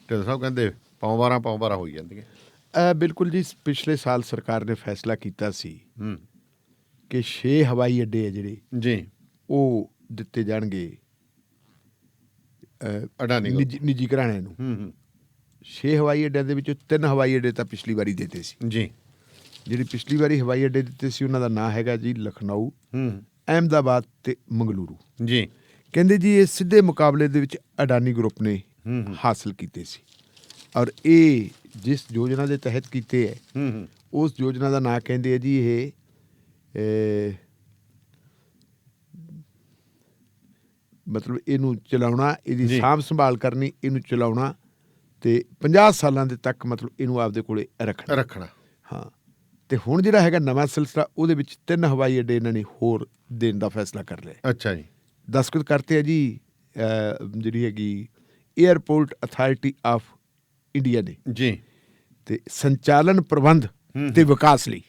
ਢਿੱਲੋਂ ਸਾਹਿਬ ਕਹਿੰਦੇ ਪੌਂ-ਬਾਰਾਂ ਹੋਈ ਜਾਂਦੀਆਂ। ਬਿਲਕੁਲ ਜੀ, ਪਿਛਲੇ ਸਾਲ ਸਰਕਾਰ ਨੇ ਫੈਸਲਾ ਕੀਤਾ ਸੀ ਕਿ 6 ਹਵਾਈ ਅੱਡੇ ਆ ਜਿਹੜੇ ਜੀ ਉਹ ਦਿੱਤੇ ਜਾਣਗੇ ਅਡਾਨੀ ਨਿੱਜੀ ਘਰਾਣਿਆਂ ਨੂੰ। 6 ਹਵਾਈ ਅੱਡਿਆਂ ਦੇ ਵਿੱਚੋਂ 3 ਹਵਾਈ ਅੱਡੇ ਤਾਂ ਪਿਛਲੀ ਵਾਰੀ ਦਿੱਤੇ ਸੀ ਜੀ। ਜਿਹੜੀ ਪਿਛਲੀ ਵਾਰੀ ਹਵਾਈ ਅੱਡੇ ਦਿੱਤੇ ਸੀ ਉਹਨਾਂ ਦਾ ਨਾਂ ਹੈਗਾ ਜੀ ਲਖਨਊ, ਅਹਿਮਦਾਬਾਦ ਤੇ ਮੰਗਲੁਰੂ ਜੀ। ਕਹਿੰਦੇ ਜੀ ਇਹ ਸਿੱਧੇ ਮੁਕਾਬਲੇ ਦੇ ਵਿੱਚ ਅਡਾਨੀ ਗਰੁੱਪ ਨੇ ਹਾਸਲ ਕੀਤੇ ਸੀ। ਔਰ ਇਹ ਜਿਸ ਯੋਜਨਾ ਦੇ ਤਹਿਤ ਕੀਤੇ ਹੈ ਉਸ ਯੋਜਨਾ ਦਾ ਨਾਂ ਕਹਿੰਦੇ ਆ ਜੀ ਇਹ ਮਤਲਬ ਇਹਨੂੰ ਚਲਾਉਣਾ, ਇਹਦੀ ਸਾਂਭ ਸੰਭਾਲ ਕਰਨੀ, ਇਹਨੂੰ ਚਲਾਉਣਾ ਤੇ 50 ਸਾਲਾਂ ਦੇ ਤੱਕ ਮਤਲਬ ਇਹਨੂੰ ਆਪਦੇ ਕੋਲੇ ਰੱਖਣਾ। ਹਾਂ, ਤੇ ਹੁਣ ਜਿਹੜਾ ਹੈਗਾ ਨਵਾਂ ਸਿਲਸਿਲਾ, ਉਹਦੇ ਵਿੱਚ 3 ਹਵਾਈ ਅੱਡੇ ਇਹਨਾਂ ਨੇ ਹੋਰ ਦੇਣ ਦਾ ਫੈਸਲਾ ਕਰ ਲਿਆ। ਅੱਛਾ ਜੀ। ਦਸਤਖਤ ਕਰਤੇ ਆ ਜੀ ਜਿਹੜੀ ਹੈਗੀ ਏਅਰਪੋਰਟ ਅਥਾਰਟੀ ਆਫ ਇੰਡੀਆ ਨੇ ਜੀ। ਤੇ ਸੰਚਾਲਨ ਪ੍ਰਬੰਧ ਤੇ ਵਿਕਾਸ ਲਈ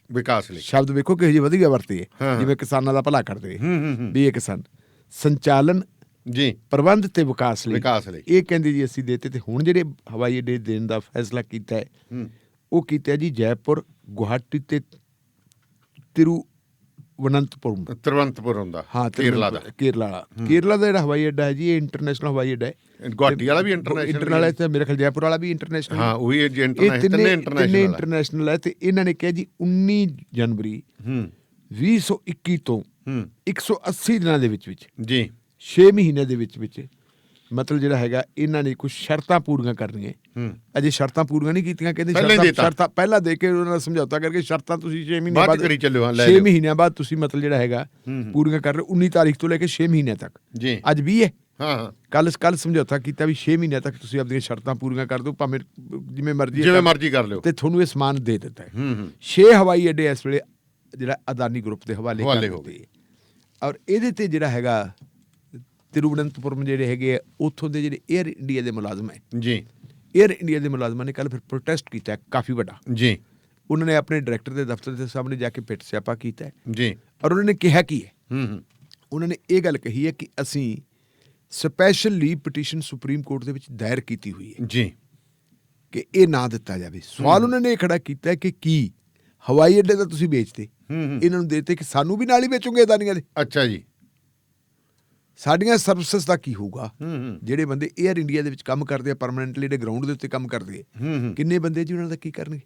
ਸ਼ਬਦ ਵੇਖੋ ਕਿਹੋ ਜਿਹੀ ਵਧੀਆ ਵਰਤੇ ਹੈ, ਜਿਵੇਂ ਕਿਸਾਨਾਂ ਦਾ ਭਲਾ ਕਰਦੇ ਵੀ ਇਹ ਕਿਸਾਨ ਸੰਚਾਲਨ ਜੀ ਪ੍ਰਬੰਧ ਤੇ ਵਿਕਾਸ ਲਈ ਇਹ ਕਹਿੰਦੇ ਜੀ ਅਸੀਂ ਦੇਤੇ। ਤੇ ਹੁਣ ਜਿਹੜੇ ਹਵਾਈ ਅੱਡੇ ਦੇਣ ਦਾ ਫੈਸਲਾ ਕੀਤਾ ਹੈ ਉਹ ਕੀਤਾ ਜੀ ਜੈਪੁਰ, ਗੁਹਾਟੀ ਤੇ ਤਿਰੂਵਨੰਤਪੁਰਮ ਦਾ। ਹਾਂ, ਕੇਰਲਾ ਦਾ ਜਿਹੜਾ ਹਵਾਈ ਅੱਡਾ ਹੈ ਜੀ ਇਹ ਇੰਟਰਨੈਸ਼ਨਲ ਹਵਾਈ ਅੱਡਾ ਹੈ। ਗੁਹਾਟੀ ਵਾਲਾ ਵੀ ਇੰਟਰਨੈਸ਼ਨਲ ਹੈ ਤੇ ਮੇਰੇ ਖਿਆਲ ਜੈਪੁਰ ਵਾਲਾ ਵੀ ਇੰਟਰਨੈਸ਼ਨਲ। ਹਾਂ, ਉਹੀ ਤਿੰਨੇ ਇੰਟਰਨੈਸ਼ਨਲ ਹੈ। ਤੇ ਇਹਨਾਂ ਨੇ ਕਿਹਾ ਜੀ 19 ਜਨਵਰੀ 2021 ਤੋਂ 180 ਦਿਨਾਂ ਦੇ ਵਿੱਚ ਜੀ 6 ਮਹੀਨਿਆਂ ਦੇ ਵਿੱਚ ਮਤਲਬ ਜਿਹੜਾ ਹੈਗਾ ਇਹਨਾਂ ਨੇ ਕੁਝ ਸ਼ਰਤਾਂ ਪੂਰੀਆਂ ਕਰਨੀਆਂ। ਅਜੇ ਸ਼ਰਤਾਂ ਪੂਰੀਆਂ ਨਹੀਂ ਕੀਤੀਆਂ, ਕਹਿੰਦੇ ਸ਼ਰਤਾਂ ਪਹਿਲਾਂ ਦੇ ਕੇ ਉਹਨਾਂ ਦਾ ਸਮਝੌਤਾ ਕਰਕੇ ਸ਼ਰਤਾਂ ਤੁਸੀਂ 6 ਮਹੀਨੇ ਬਾਅਦ ਕਰੀ ਚੱਲਿਓ। 6 ਮਹੀਨਿਆਂ ਬਾਅਦ ਤੁਸੀਂ ਮਤਲਬ ਜਿਹੜਾ ਹੈਗਾ ਪੂਰੀਆਂ ਕਰ ਰਹੇ ਹੋ 19 ਤਾਰੀਖ ਤੋਂ ਲੈ ਕੇ 6 ਮਹੀਨਿਆਂ ਤੱਕ। ਅੱਜ 20 ਹੈ। ਕੱਲ ਸਮਝੌਤਾ ਕੀਤਾ ਵੀ 6 ਮਹੀਨਿਆਂ ਤੱਕ ਤੁਸੀਂ ਆਪਣੀਆਂ ਸ਼ਰਤਾਂ ਪੂਰੀਆਂ ਕਰ ਦਿਓ, ਭਾਵੇਂ ਜਿਵੇਂ ਮਰਜ਼ੀ ਕਰ ਲਿਓ, ਤੇ ਤੁਹਾਨੂੰ ਇਹ ਸਮਾਨ ਦੇ ਦਿੱਤਾ ਹੈ। 6 ਹਵਾਈ ਅੱਡੇ ਇਸ ਵੇਲੇ ਜਿਹੜਾ ਅਦਾਨੀ ਗਰੁੱਪ ਦੇ ਹਵਾਲੇ ਹੋ ਗਏ, ਔਰ ਇਹਦੇ ਤੇ ਜਿਹੜਾ ਹੈਗਾ ਤਿਰੂਵਨੰਤਪੁਰਮ ਜਿਹੜੇ ਹੈਗੇ ਉੱਥੋਂ ਦੇ ਜਿਹੜੇ ਏਅਰ ਇੰਡੀਆ ਦੇ ਮੁਲਾਜ਼ਮ ਹੈ ਜੀ, ਏਅਰ ਇੰਡੀਆ ਦੇ ਮੁਲਾਜ਼ਮਾਂ ਨੇ ਕੱਲ ਫਿਰ ਪ੍ਰੋਟੈਸਟ ਕੀਤਾ ਕਾਫੀ ਵੱਡਾ ਜੀ। ਉਹਨਾਂ ਨੇ ਆਪਣੇ ਡਾਇਰੈਕਟਰ ਦੇ ਦਫ਼ਤਰ ਦੇ ਸਾਹਮਣੇ ਜਾ ਕੇ ਪਿੱਟ ਸਿਆਪਾ ਕੀਤਾ ਜੀ, ਔਰ ਉਹਨਾਂ ਨੇ ਕਿਹਾ ਕੀ ਹੈ, ਉਹਨਾਂ ਨੇ ਇਹ ਗੱਲ ਕਹੀ ਹੈ ਕਿ ਅਸੀਂ special leave petition supreme court ਦੇ ਵਿੱਚ ਦਾਇਰ ਕੀਤੀ ਹੋਈ ਹੈ ਜੀ ਕਿ ਇਹ ਨਾ ਦਿੱਤਾ ਜਾਵੇ। ਸਵਾਲ ਉਹਨਾਂ ਨੇ ਇਹ ਖੜਾ ਕੀਤਾ ਕਿ ਕੀ ਹਵਾਈ ਅੱਡੇ ਤਾਂ ਤੁਸੀਂ ਵੇਚਦੇ, ਇਹਨਾਂ ਨੂੰ ਦੇਤੇ ਕਿ ਸਾਨੂੰ ਵੀ ਨਾਲ ਹੀ ਵੇਚੋਗੇ ਅਦਾਨੀਆਂ ਦੇ? ਅੱਛਾ ਜੀ, ਸਾਡੀਆਂ ਸਰਵਿਸਿਜ਼ ਦਾ ਕੀ ਹੋਊਗਾ? ਜਿਹੜੇ ਬੰਦੇ ਏਅਰ ਇੰਡੀਆ ਦੇ ਵਿੱਚ ਕੰਮ ਕਰਦੇ ਆ ਪਰਮਾਨੈਂਟਲੀ, ਜਿਹੜੇ ਗਰਾਊਂਡ ਦੇ ਉੱਤੇ ਕੰਮ ਕਰਦੇ ਆ, ਕਿੰਨੇ ਬੰਦੇ ਜੀ ਉਹਨਾਂ ਦਾ ਕੀ ਕਰਨਗੇ?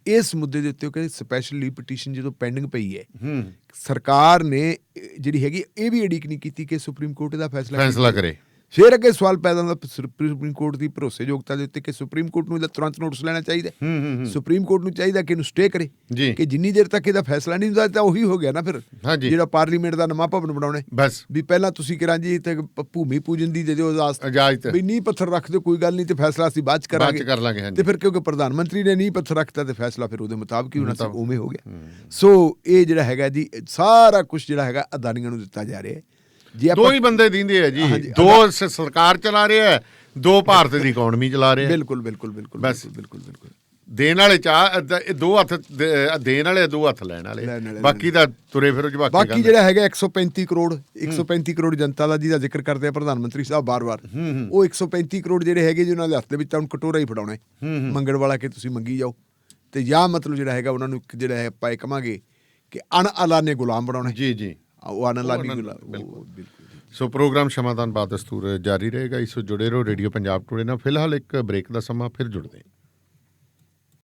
ਇਸ ਮੁੱਦੇ ਦੇ ਉੱਤੇ ਉਹ ਕਹਿੰਦੇ ਸਪੈਸ਼ਲ ਲੀਵ ਪਟੀਸ਼ਨ ਜਦੋਂ ਪੈਂਡਿੰਗ ਪਈ ਹੈ, ਸਰਕਾਰ ਨੇ ਜਿਹੜੀ ਹੈਗੀ ਇਹ ਵੀ ਉਡੀਕ ਨਹੀਂ ਕੀਤੀ ਕਿ ਸੁਪਰੀਮ ਕੋਰਟ ਦਾ ਫੈਸਲਾ ਕਰੇ। ਫਿਰ ਅੱਗੇ ਸਵਾਲ ਪੈਦਾ ਹੁੰਦਾ ਸੁਪਰੀਮ ਕੋਰਟ ਦੀ ਭਰੋਸੇਯੋਗਤਾ ਦੇ ਉੱਤੇ ਕਿ ਸੁਪਰੀਮ ਕੋਰਟ ਨੂੰ ਇਹਦਾ ਤੁਰੰਤ ਨੋਟਿਸ ਲੈਣਾ ਚਾਹੀਦਾ। ਸੁਪਰੀਮ ਕੋਰਟ ਨੂੰ ਚਾਹੀਦਾ ਕਿ ਇਹਨੂੰ ਸਟੇ ਕਰੇ, ਕਿ ਜਿੰਨੀ ਦੇਰ ਤੱਕ ਇਹਦਾ ਫੈਸਲਾ ਨਹੀਂ ਹੁੰਦਾ ਤਾਂ ਉਹੀ ਹੋ ਗਿਆ ਨਾ ਫਿਰ ਜਿਹੜਾ ਪਾਰਲੀਮੈਂਟ ਦਾ ਨਵਾਂ ਭਵਨ ਬਣਾਉਣਾ ਬਸ ਵੀ ਪਹਿਲਾਂ ਤੁਸੀਂ ਕਿਰਾਂ ਜੀ ਤੇ ਭੂਮੀ ਪੂਜਨ ਦੀ ਦੇ ਦਿਓ ਇਜਾਜ਼ਤ ਵੀ ਨੀਂਹ ਪੱਥਰ ਰੱਖ ਦਿਓ, ਕੋਈ ਗੱਲ ਨਹੀਂ, ਤੇ ਫੈਸਲਾ ਅਸੀਂ ਬਾਅਦ ਚ ਕਰਾਂਗੇ। ਤੇ ਫਿਰ ਕਿਉਂਕਿ ਪ੍ਰਧਾਨ ਮੰਤਰੀ ਨੇ ਨੀਂਹ ਪੱਥਰ ਰੱਖਤਾ ਤੇ ਫੈਸਲਾ ਫਿਰ ਉਹਦੇ ਮੁਤਾਬਕ ਹੀ ਹੋਣਾ ਸੀ, ਉਵੇਂ ਹੋ ਗਿਆ। ਸੋ ਇਹ ਜਿਹੜਾ ਹੈਗਾ ਜੀ ਸਾਰਾ ਕੁਝ ਜਿਹੜਾ ਹੈਗਾ ਅਦਾਨੀਆਂ ਨੂੰ ਦਿੱਤਾ ਜਾ ਰਿਹਾ ਹੈ। ਦੋ ਹੀ ਬੰਦੇ ਦਿੰਦੇ ਆ ਜੀ, ਦੋ ਸਰਕਾਰ ਚਲਾ ਰਿਹਾ ਹੈ, ਦੋ ਭਾਰਤ ਦੀ ਇਕਨੋਮੀ ਚਲਾ ਰਿਹਾ। ਬਿਲਕੁਲ ਦੇਣ ਵਾਲੇ ਦੋ ਹੱਥ ਦੇਣ ਵਾਲੇ, ਦੋ ਹੱਥ ਲੈਣ ਵਾਲੇ, ਬਾਕੀ ਦਾ ਤੁਰੇ ਫਿਰੋ ਜਵਾਕ। ਬਾਕੀ ਜਿਹੜਾ ਹੈਗਾ 135 ਕਰੋੜ ਜਨਤਾ ਦਾ ਜਿਹਦਾ ਜ਼ਿਕਰ ਕਰਦੇ ਆ ਪ੍ਰਧਾਨ ਮੰਤਰੀ ਸਾਹਿਬ ਬਾਰ-ਬਾਰ, ਉਹ 135 ਕਰੋੜ ਜਿਹੜੇ ਹੈਗੇ ਜੀ ਉਹਨਾਂ ਦੇ ਹੱਥ ਦੇ ਵਿੱਚ ਤਾਂ ਹੁਣ ਕਟੋਰਾ ਹੀ ਫੜਾਉਣਾ ਮੰਗਣ ਵਾਲਾ, ਕਿ ਤੁਸੀਂ ਮੰਗੀ ਜਾਓ, ਤੇ ਜਾਂ ਮਤਲਬ ਜਿਹੜਾ ਹੈਗਾ ਉਹਨਾਂ ਨੂੰ ਜਿਹੜਾ ਹੈ ਆਪਾਂ ਇਹ ਕਹਾਂਗੇ ਕਿ ਅਣਅਲਾਨੇ ਗੁਲਾਮ ਬਣਾਉਣਾ। ਜੀ ਸੋ ਪ੍ਰੋਗਰਾਮ ਸ਼ਮਾਦਾਨ ਬਾਦਸਤੂਰ ਜਾਰੀ ਰਹੇਗਾ, ਇਸ ਤੋਂ ਜੁੜੇ ਰਹੋ ਰੇਡੀਓ ਪੰਜਾਬ ਟੂਡੇ ਨਾਲ। ਫਿਲਹਾਲ ਇੱਕ ਬ੍ਰੇਕ ਦਾ ਸਮਾਂ, ਫਿਰ ਜੁੜਦੇ ਹਾਂ।